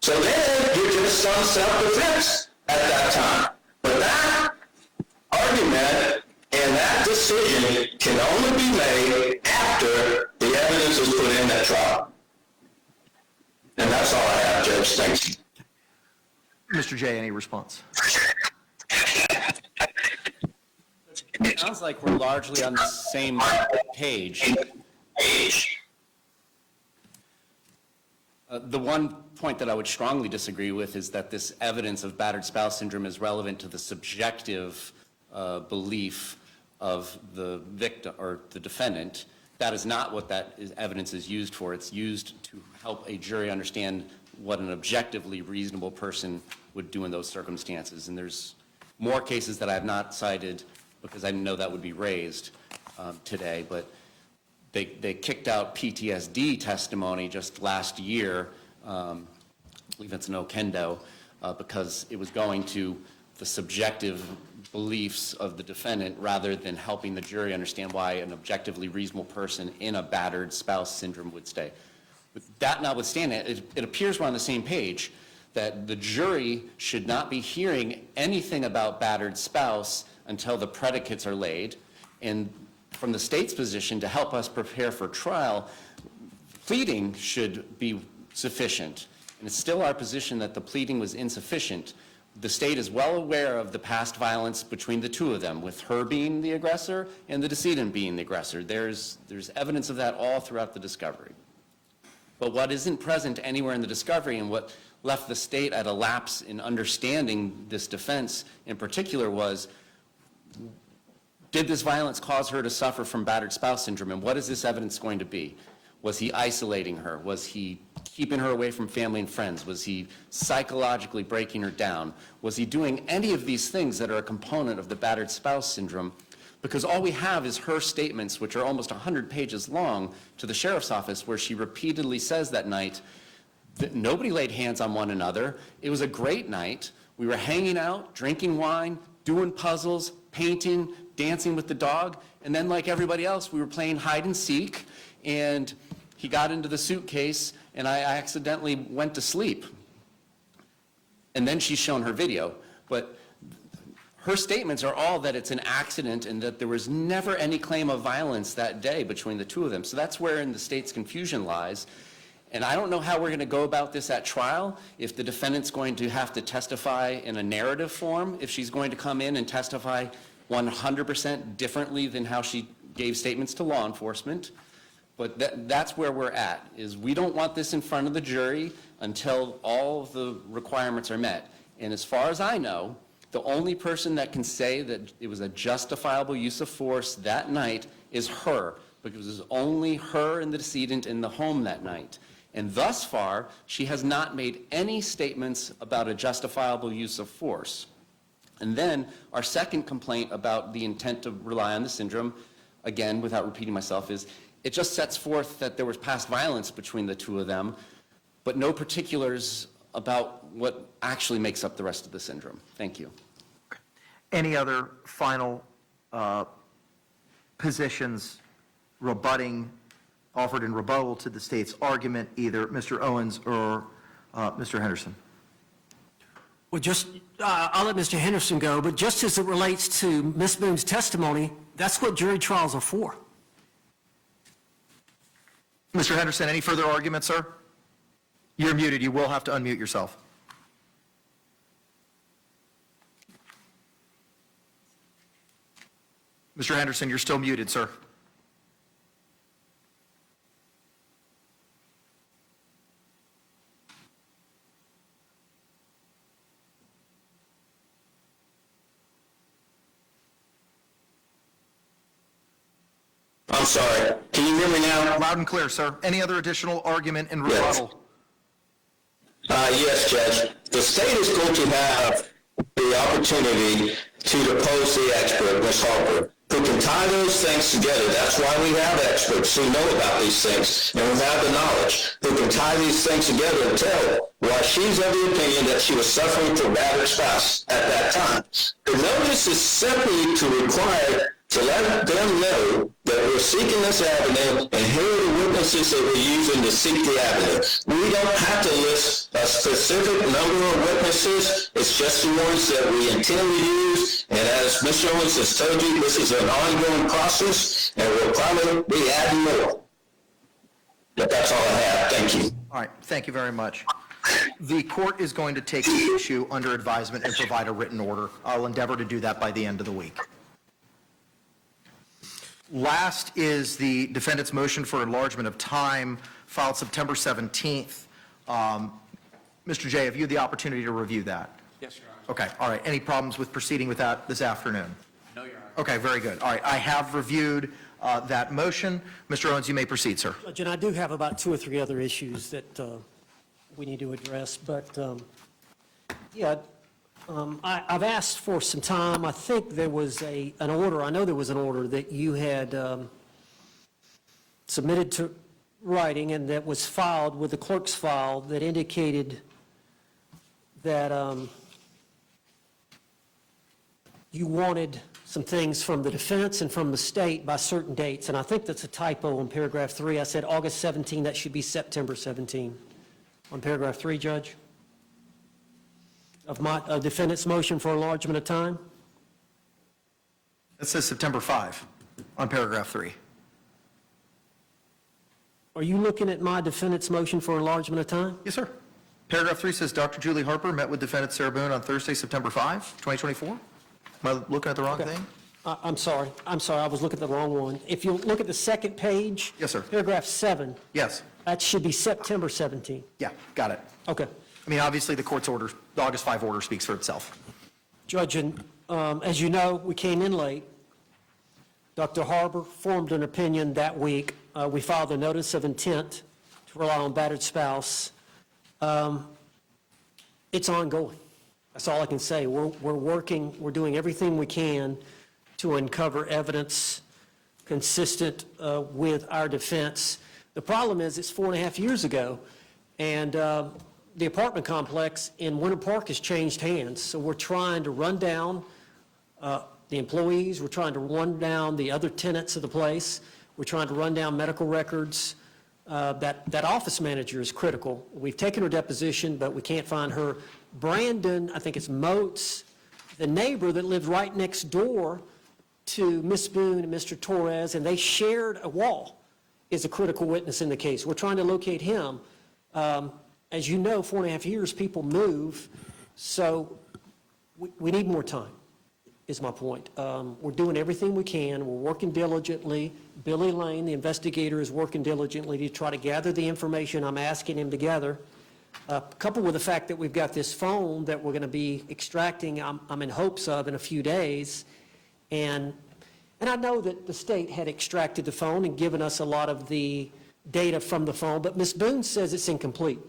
So then you're just on self-defense at that time. But that argument and that decision can only be made after the evidence is put in at trial. And that's all I have, Judge. Thank you. Mr. J, any response? It sounds like we're largely on the same page. The one point that I would strongly disagree with is that this evidence of battered spouse syndrome is relevant to the subjective belief of the victim or the defendant. That is not what evidence is used for. It's used to help a jury understand what an objectively reasonable person would do in those circumstances. And there's more cases that I have not cited because I know that would be raised today, but they kicked out PTSD testimony just last year, I believe it's in Okendo, because it was going to the subjective beliefs of the defendant rather than helping the jury understand why an objectively reasonable person in a battered spouse syndrome would stay. With that notwithstanding, it appears we're on the same page, that the jury should not be hearing anything about battered spouse until the predicates are laid. And from the state's position, to help us prepare for trial, pleading should be sufficient. And it's still our position that the pleading was insufficient. The state is well aware of the past violence between the two of them, with her being the aggressor and the decedent being the aggressor. There's evidence of that all throughout the discovery. But what isn't present anywhere in the discovery, and what left the state at a lapse in understanding this defense in particular, was, did this violence cause her to suffer from battered spouse syndrome? And what is this evidence going to be? Was he isolating her? Was he keeping her away from family and friends? Was he psychologically breaking her down? Was he doing any of these things that are a component of the battered spouse syndrome? Because all we have is her statements, which are almost 100 pages long, to the sheriff's office, where she repeatedly says that night that nobody laid hands on one another. It was a great night. We were hanging out, drinking wine, doing puzzles, painting, dancing with the dog, and then like everybody else, we were playing hide and seek, and he got into the suitcase, and I accidentally went to sleep. And then she's shown her video. But her statements are all that it's an accident and that there was never any claim of violence that day between the two of them. So that's wherein the state's confusion lies. And I don't know how we're going to go about this at trial, if the defendant's going to have to testify in a narrative form, if she's going to come in and testify 100% differently than how she gave statements to law enforcement. But that's where we're at, is we don't want this in front of the jury until all of the requirements are met. And as far as I know, the only person that can say that it was a justifiable use of force that night is her, because it was only her and the decedent in the home that night. And thus far, she has not made any statements about a justifiable use of force. And then our second complaint about the intent to rely on the syndrome, again, without repeating myself, is it just sets forth that there was past violence between the two of them, but no particulars about what actually makes up the rest of the syndrome. Thank you. Any other final positions offered in rebuttal to the state's argument, either Mr. Owens or Mr. Henderson? Well, I'll let Mr. Henderson go, but just as it relates to Ms. Boone's testimony, that's what jury trials are for. Mr. Henderson, any further arguments, sir? You're muted. You will have to unmute yourself. Mr. Henderson, you're still muted, sir. I'm sorry. Can you hear me now? Loud and clear, sir. Any other additional argument in rebuttal? Yes, Judge. The state is going to have the opportunity to depose the expert, Ms. Harper, who can tie those things together. That's why we have experts who know about these things and who have the knowledge, who can tie these things together and tell why she's of the opinion that she was suffering from battered spouse at that time. The notice is simply to require to let them know that we're seeking this avenue, and here are the witnesses that we're using to seek the avenue. We don't have to list a specific number of witnesses. It's just the ones that we intend to use. And as Mr. Owens has told you, this is an ongoing process, and we'll probably be adding more. But that's all I have. Thank you. All right. Thank you very much. The court is going to take the issue under advisement and provide a written order. I'll endeavor to do that by the end of the week. Last is the defendant's motion for enlargement of time filed September 17th. Mr. Jay, have you had the opportunity to review that? Yes, Your Honor. Okay, all right. Any problems with proceeding with that this afternoon? No, Your Honor. Okay, very good. All right, I have reviewed that motion. Mr. Owens, you may proceed, sir. Judge, and I do have about 2 or 3 other issues that we need to address, but I've asked for some time. I think there was an order, I know there was an order that you had submitted to writing and that was filed with the clerk's file that indicated that you wanted some things from the defense and from the state by certain dates, and I think that's a typo in paragraph 3. I said August 17, that should be September 17 on paragraph 3, Judge, of my defendant's motion for enlargement of time. It says September 5 on paragraph 3. Are you looking at my defendant's motion for enlargement of time? Yes, sir. Paragraph 3 says Dr. Julie Harper met with defendant Sarah Boone on Thursday, September 5, 2024. Am I looking at the wrong thing? I'm sorry, I was looking at the wrong one. If you look at the second page. Yes, sir. Paragraph 7. Yes. That should be September 17. Yeah, got it. Okay. I mean, obviously, the court's order, the August 5 order speaks for itself. Judge, and as you know, we came in late. Dr. Harper formed an opinion that week. We filed a notice of intent to rely on battered spouse. It's ongoing. That's all I can say. We're working, we're doing everything we can to uncover evidence consistent with our defense. The problem is it's 4.5 years ago, and the apartment complex in Winter Park has changed hands. So we're trying to run down the employees, we're trying to run down the other tenants of the place, we're trying to run down medical records. That office manager is critical. We've taken her deposition, but we can't find her. Brandon, I think it's Moats, the neighbor that lived right next door to Miss Boone and Mr. Torres, and they shared a wall, is a critical witness in the case. We're trying to locate him. As you know, 4.5 years, people move, so we need more time, is my point. We're doing everything we can. We're working diligently. Billy Lane, the investigator, is working diligently to try to gather the information I'm asking him to gather. Coupled with the fact that we've got this phone that we're going to be extracting, I'm in hopes of in a few days. And I know that the state had extracted the phone and given us a lot of the data from the phone, but Ms. Boone says it's incomplete.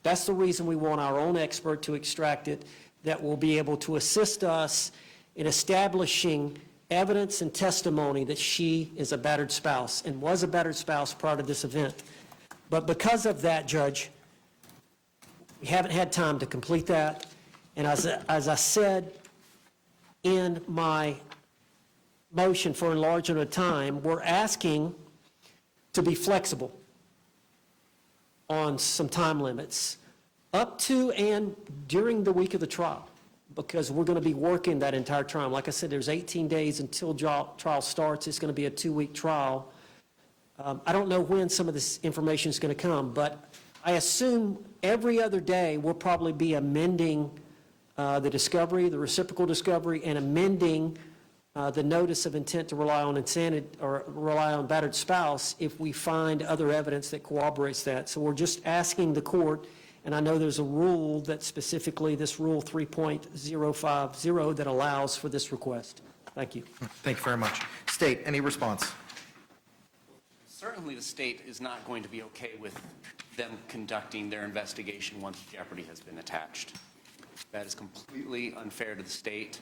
That's the reason we want our own expert to extract it, that will be able to assist us in establishing evidence and testimony that she is a battered spouse and was a battered spouse prior to this event. But because of that, Judge, we haven't had time to complete that. And as I said in my motion for enlargement of time, we're asking to be flexible on some time limits up to and during the week of the trial, because we're going to be working that entire trial. Like I said, there's 18 days until trial starts. It's going to be a 2-week trial. I don't know when some of this information is going to come, but I assume every other day we'll probably be amending the discovery, the reciprocal discovery, and amending the notice of intent to rely on insanity or rely on battered spouse if we find other evidence that corroborates that. So we're just asking the court, and I know there's a rule that specifically, this rule 3.050, that allows for this request. Thank you. Thank you very much. State, any response? Certainly, the state is not going to be okay with them conducting their investigation once jeopardy has been attached. That is completely unfair to the state.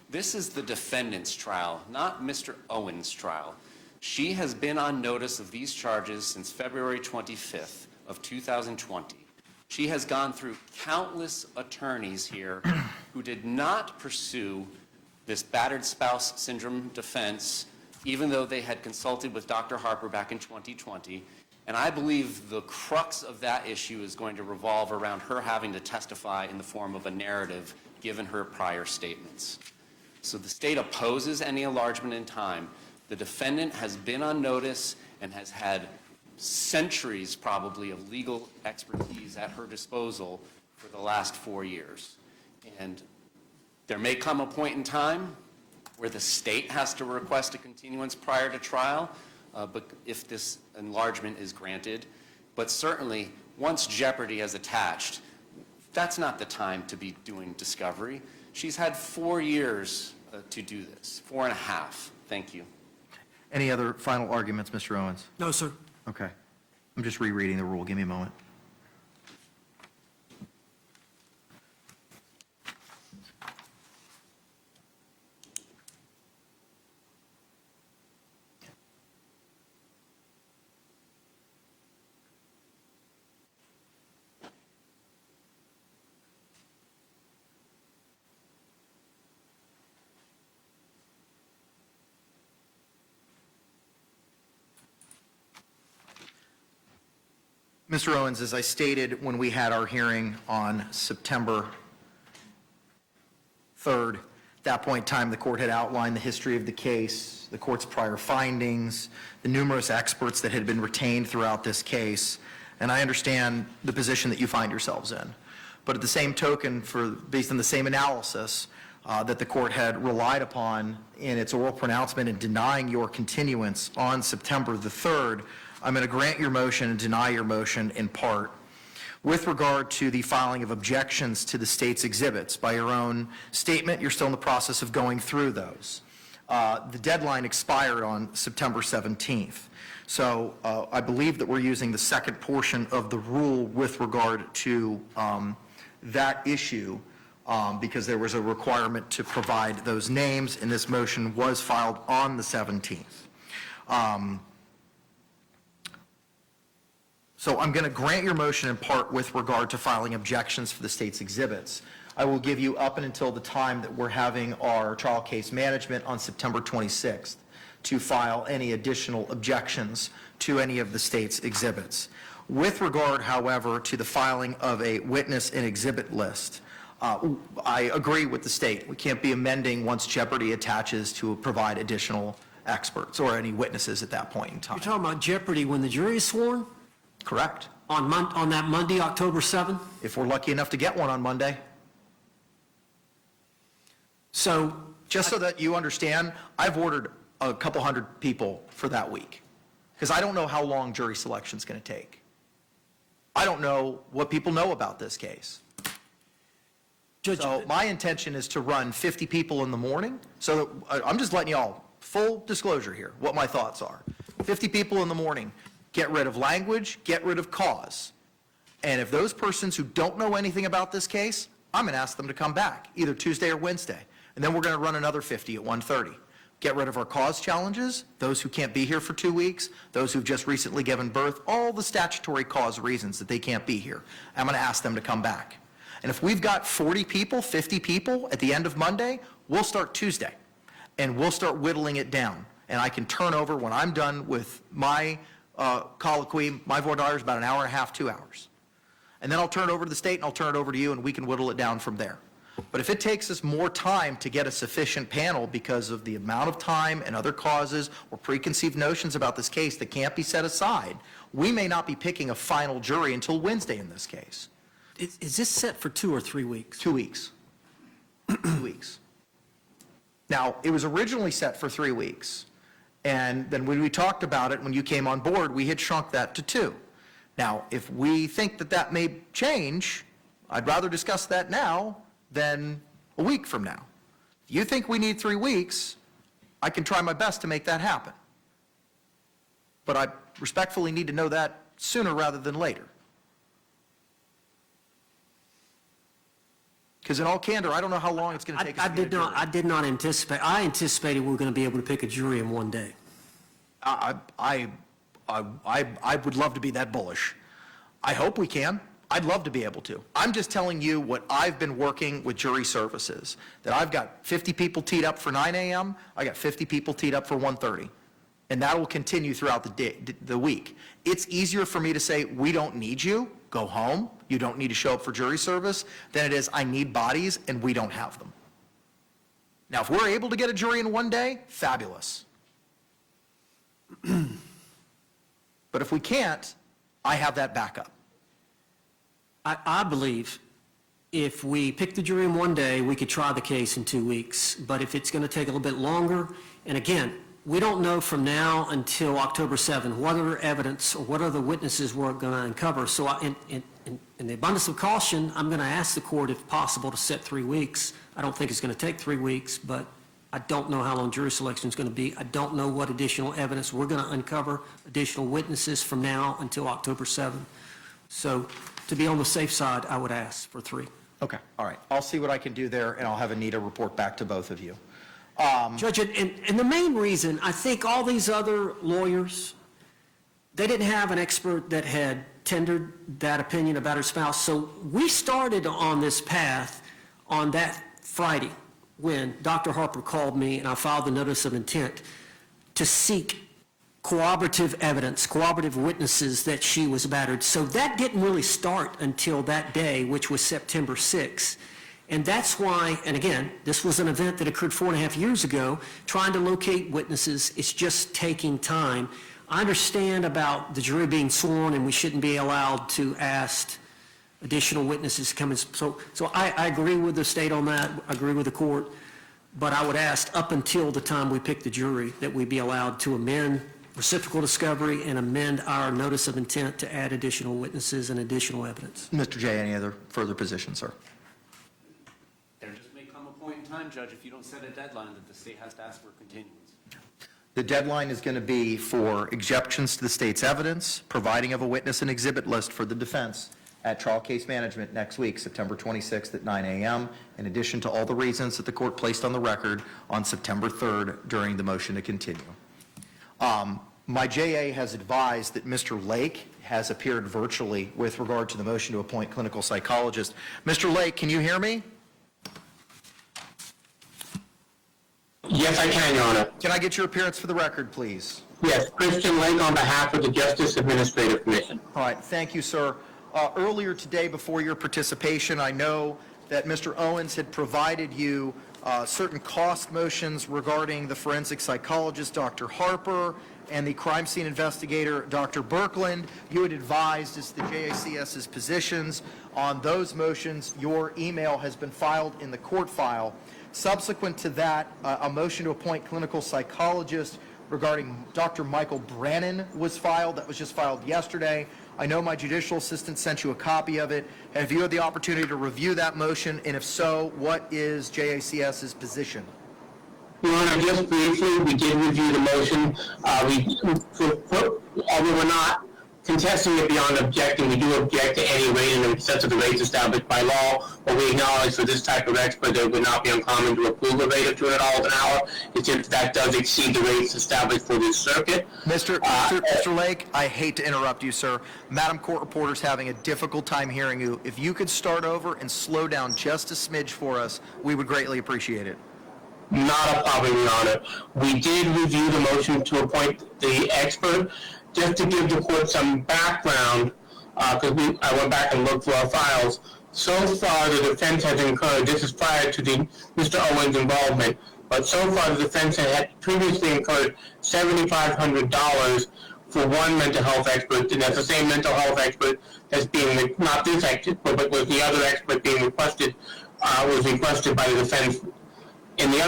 This is the defendant's trial, not Mr. Owens' trial. She has been on notice of these charges since February 25th of 2020. She has gone through countless attorneys here who did not pursue this battered spouse syndrome defense, even though they had consulted with Dr. Harper back in 2020. And I believe the crux of that issue is going to revolve around her having to testify in the form of a narrative given her prior statements. So the state opposes any enlargement in time. The defendant has been on notice and has had centuries probably of legal expertise at her disposal for the last 4 years. And there may come a point in time where the state has to request a continuance prior to trial, but if this enlargement is granted. But certainly, once jeopardy is attached, that's not the time to be doing discovery. She's had 4 years to do this. 4.5. Thank you. Any other final arguments, Mr. Owens? No, sir. Okay. I'm just rereading the rule. Give me a moment. Mr. Owens, as I stated when we had our hearing on September 3rd, at that point in time, the court had outlined the history of the case, the court's prior findings, the numerous experts that had been retained throughout this case, and I understand the position that you find yourselves in. But at the same token, based on the same analysis that the court had relied upon in its oral pronouncement in denying your continuance on September the 3rd, I'm going to grant your motion and deny your motion in part. With regard to the filing of objections to the state's exhibits, by your own statement, you're still in the process of going through those. The deadline expired on September 17th. So I believe that we're using the second portion of the rule with regard to that issue because there was a requirement to provide those names, and this motion was filed on the 17th. So I'm going to grant your motion in part with regard to filing objections for the state's exhibits. I will give you up until the time that we're having our trial case management on September 26th to file any additional objections to any of the state's exhibits. With regard, however, to the filing of a witness and exhibit list, I agree with the state. We can't be amending once jeopardy attaches to provide additional experts or any witnesses at that point in time. You're talking about jeopardy when the jury is sworn? Correct. On that Monday, October 7th? If we're lucky enough to get one on Monday. So, Just so that you understand, I've ordered a couple hundred people for that week because I don't know how long jury selection is going to take. I don't know what people know about this case. Judge, So my intention is to run 50 people in the morning. So I'm just letting you all, full disclosure here, what my thoughts are. 50 people in the morning, get rid of language, get rid of cause. And if those persons who don't know anything about this case, I'm going to ask them to come back, either Tuesday or Wednesday. And then we're going to run another 50 at 1:30. Get rid of our cause challenges, those who can't be here for 2 weeks, those who've just recently given birth, all the statutory cause reasons that they can't be here. I'm going to ask them to come back. And if we've got 40 people, 50 people at the end of Monday, we'll start Tuesday. And we'll start whittling it down. And I can turn over, when I'm done with my colloquy, my voir dire is about an hour and a half, 2 hours. And then I'll turn it over to the state and I'll turn it over to you and we can whittle it down from there. But if it takes us more time to get a sufficient panel because of the amount of time and other causes or preconceived notions about this case that can't be set aside, we may not be picking a final jury until Wednesday in this case. is this set for 2 or 3 weeks? 2 weeks. 2 weeks. Now, it was originally set for 3 weeks. And then when we talked about it, when you came on board, we had shrunk that to 2. Now, if we think that that may change, I'd rather discuss that now than a week from now. If you think we need 3 weeks, I can try my best to make that happen. But I respectfully need to know that sooner rather than later. Because in all candor, I don't know how long it's going to take us to get a jury. I did not anticipate, I anticipated we were going to be able to pick a jury in one day. I would love to be that bullish. I hope we can. I'd love to be able to. I'm just telling you what I've been working with jury services, that I've got 50 people teed up for 9 a.m., I got 50 people teed up for 1:30, and that will continue throughout the week. It's easier for me to say, we don't need you, go home, you don't need to show up for jury service, than it is, I need bodies, and we don't have them. Now, if we're able to get a jury in one day, fabulous. But if we can't, I have that backup. I believe if we pick the jury in one day, we could try the case in 2 weeks. But if it's going to take a little bit longer, and again, we don't know from now until October 7th what other evidence or what other witnesses we're going to uncover. So in the abundance of caution, I'm going to ask the court, if possible, to set 3 weeks. I don't think it's going to take 3 weeks, but I don't know how long jury selection is going to be. I don't know what additional evidence we're going to uncover, additional witnesses from now until October 7th. So to be on the safe side, I would ask for 3. Okay, all right. I'll see what I can do there, and I'll have Anita report back to both of you. Judge, and the main reason, I think all these other lawyers, they didn't have an expert that had tendered that opinion about her spouse. So we started on this path on that Friday when Dr. Harper called me and I filed the notice of intent to seek corroborative evidence, corroborative witnesses that she was battered. So that didn't really start until that day, which was September 6th. And that's why, and again, this was an event that occurred 4.5 years ago, trying to locate witnesses, it's just taking time. I understand about the jury being sworn and we shouldn't be allowed to ask additional witnesses to come in. So I agree with the state on that, I agree with the court, but I would ask up until the time we pick the jury that we be allowed to amend reciprocal discovery and amend our notice of intent to add additional witnesses and additional evidence. Mr. J, any other further positions, sir? There just may come a point in time, Judge, if you don't set a deadline, that the state has to ask for a continuance. The deadline is going to be for objections to the state's evidence, providing of a witness and exhibit list for the defense at trial case management next week, September 26th at 9 a.m., in addition to all the reasons that the court placed on the record on September 3rd during the motion to continue. My JA has advised that Mr. Lake has appeared virtually with regard to the motion to appoint clinical psychologist. Mr. Lake, can you hear me? Yes, I can, Your Honor. Can I get your appearance for the record, please? Yes, Christian Lake on behalf of the Justice Administrative Commission. All right, thank you, sir. Earlier today, before your participation, I know that Mr. Owens had provided you certain cost motions regarding the forensic psychologist, Dr. Harper, and the crime scene investigator, Dr. Birkland. You had advised as the JACS's positions on those motions. Your email has been filed in the court file. Subsequent to that, a motion to appoint clinical psychologist regarding Dr. Michael Brannon was filed. That was just filed yesterday. I know my judicial assistant sent you a copy of it. Have you had the opportunity to review that motion? And if so, what is JACS's position? Your Honor, just briefly, we did review the motion. Although we're not contesting it beyond objecting, we do object to any rate in excess of the rates established by law, but we acknowledge for this type of expert that it would not be uncommon to approve a rate of $200 an hour. It's if that does exceed the rates established for this circuit. Mr. Lake, I hate to interrupt you, sir. Madam Court Reporter's having a difficult time hearing you. If you could start over and slow down just a smidge for us, we would greatly appreciate it. Not a problem, Your Honor. We did review the motion to appoint the expert. Just to give the court some background, because I went back and looked through our files. So far, the defense has incurred, this is prior to Mr. Owens' involvement, but so far the defense had previously incurred $7,500 for one mental health expert, and that's the same mental health expert that's being, not this expert, but was the other expert being requested, was requested by the defense in the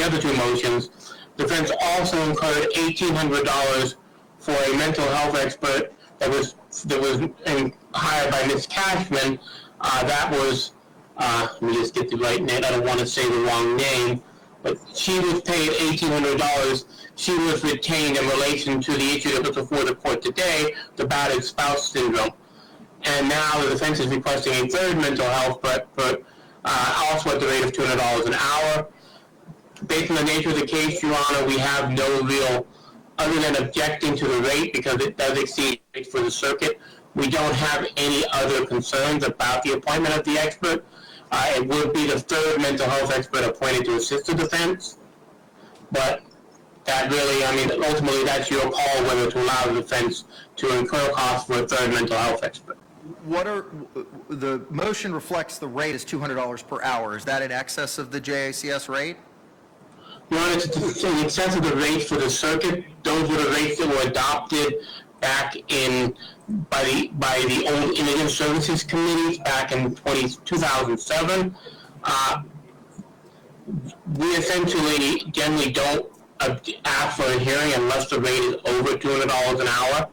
other two motions. The defense also incurred $1,800 for a mental health expert that was hired by Ms. Cashman. That was, let me just get the right name, I don't want to say the wrong name, but she was paid $1,800. She was retained in relation to the issue that was before the court today, the battered spouse syndrome. And now the defense is requesting a third mental health, but also at the rate of $200 an hour. Based on the nature of the case, Your Honor, we have no real, other than objecting to the rate because it does exceed the rate for the circuit, we don't have any other concerns about the appointment of the expert. It would be the third mental health expert appointed to assist the defense, but that really, I mean, ultimately that's your call whether to allow the defense to incur costs for a third mental health expert. The motion reflects the rate is $200 per hour. Is that in excess of the JACS rate? Your Honor, in excess of the rates for the circuit, those were the rates that were adopted back by the old Immigrant Services Committee back in 2007. We essentially generally don't ask for a hearing unless the rate is over $200 an hour.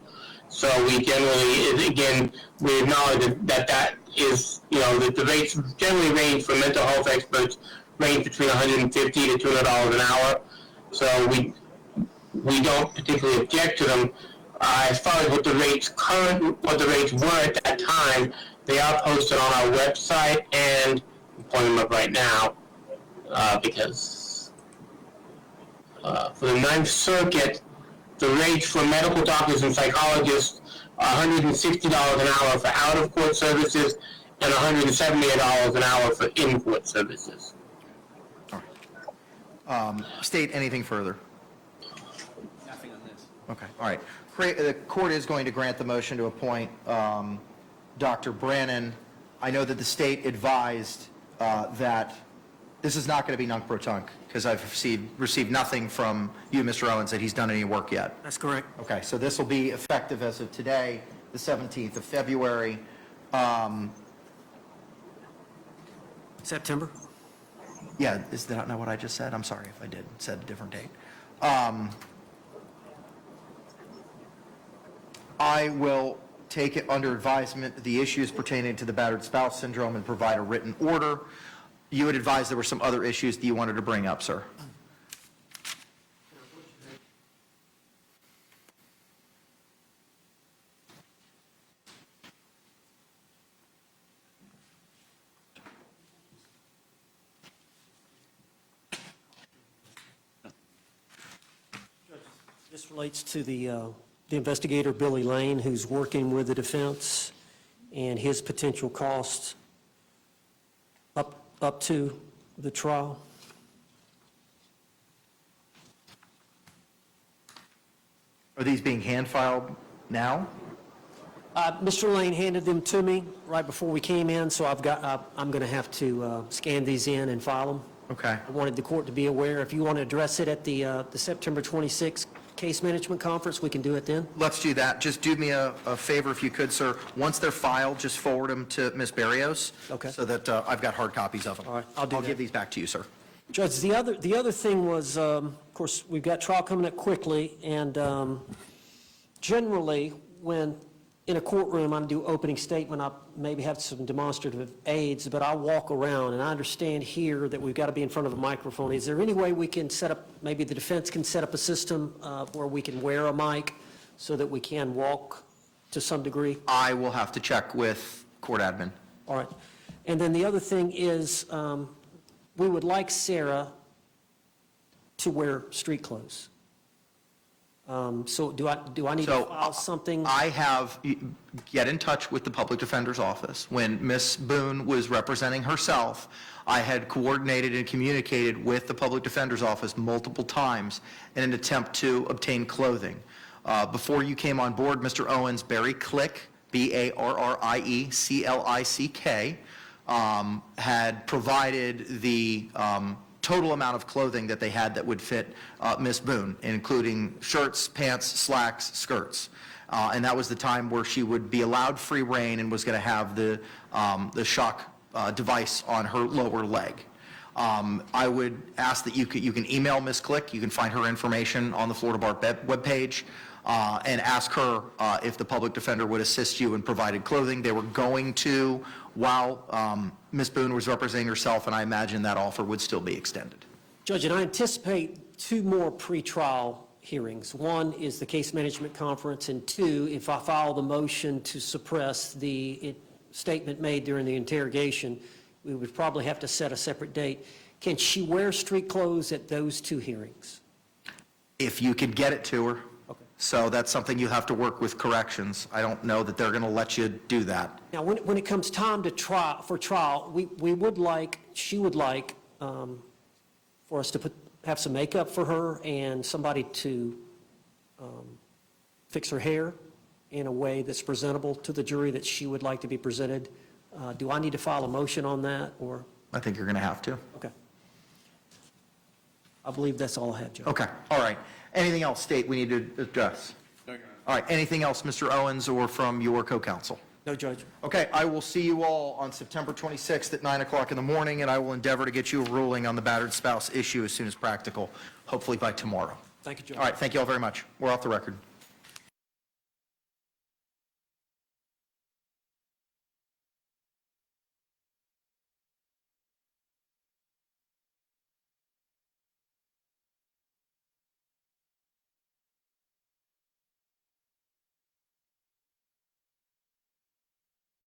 So we generally, again, we acknowledge that is, you know, that the rates generally range for mental health experts range between $150 to $200 an hour. So we don't particularly object to them. As far as what the rates were at that time, they are posted on our website, and I'm pulling them up right now because for the Ninth Circuit, the rates for medical doctors and psychologists are $160 an hour for out-of-court services and $178 an hour for in-court services. State anything further? Nothing on this. Okay, all right. The court is going to grant the motion to appoint Dr. Brannon. I know that the state advised that this is not going to be nunc pro tunc, because I've received nothing from you, Mr. Owens, that he's done any work yet. That's correct. Okay, so this will be effective as of today, the 17th of February. September? Yeah, is that not what I just said? I'm sorry if I said a different date. I will take it under advisement the issues pertaining to the battered spouse syndrome and provide a written order. You had advised there were some other issues that you wanted to bring up, sir. This relates to the investigator, Billy Lane, who's working with the defense, and his potential costs up to the trial. Are these being hand-filed now? Mr. Lane handed them to me right before we came in, so I'm going to have to scan these in and file them. Okay. I wanted the court to be aware. If you want to address it at the September 26th case management conference, we can do it then. Let's do that. Just do me a favor if you could, sir. Once they're filed, just forward them to Ms. Barrios. Okay. So that I've got hard copies of them. All right, I'll do I'll that. give these back to you, sir. Judge, the other thing was, of course, we've got trial coming up quickly, and generally, when in a courtroom, I do opening statement, I maybe have some demonstrative aids, but I walk around, and I understand here that we've got to be in front of a microphone. Is there any way we can set up, maybe the defense can set up a system where we can wear a mic so that we can walk to some degree? I will have to check with court admin. All right. And then the other thing is, we would like Sarah to wear street clothes. So do I need to So, file something? Get in touch with the public defender's office. When Ms. Boone was representing herself, I had coordinated and communicated with the public defender's office multiple times in an attempt to obtain clothing. Before you came on board, Mr. Owens, Barry Click, BARRIECLICK, had provided the total amount of clothing that they had that would fit Ms. Boone, including shirts, pants, slacks, skirts. And that was the time where she would be allowed free rein and was going to have the shock device on her lower leg. I would ask that you can email Ms. Click. You can find her information on the Florida Bar webpage, and ask her if the public defender would assist you in provided clothing. They were going to while Ms. Boone was representing herself, and I imagine that offer would still be extended. Judge, and I anticipate 2 more pretrial hearings. One is the case management conference, and 2, if I file the motion to suppress the statement made during the interrogation, we would probably have to set a separate date. Can she wear street clothes at those 2 hearings? If you could get it to her. Okay. So that's something you have to work with corrections. I don't know that they're going to let you do that. Now, when it comes time to trial, she would like for us to have some makeup for her and somebody to fix her hair in a way that's presentable to the jury that she would like to be presented. Do I need to file a motion on that, or? I think you're going to have to. Okay. I believe that's all I have, Judge. Okay, all right. Anything else, State, we need to address? No, Your Honor. All right, anything else, Mr. Owens, or from your co-counsel? No, Judge. Okay, I will see you all on September 26th at 9 o'clock in the morning, and I will endeavor to get you a ruling on the battered spouse issue as soon as practical, hopefully by tomorrow. Thank you, Judge. All right, thank you all very much. We're off the record.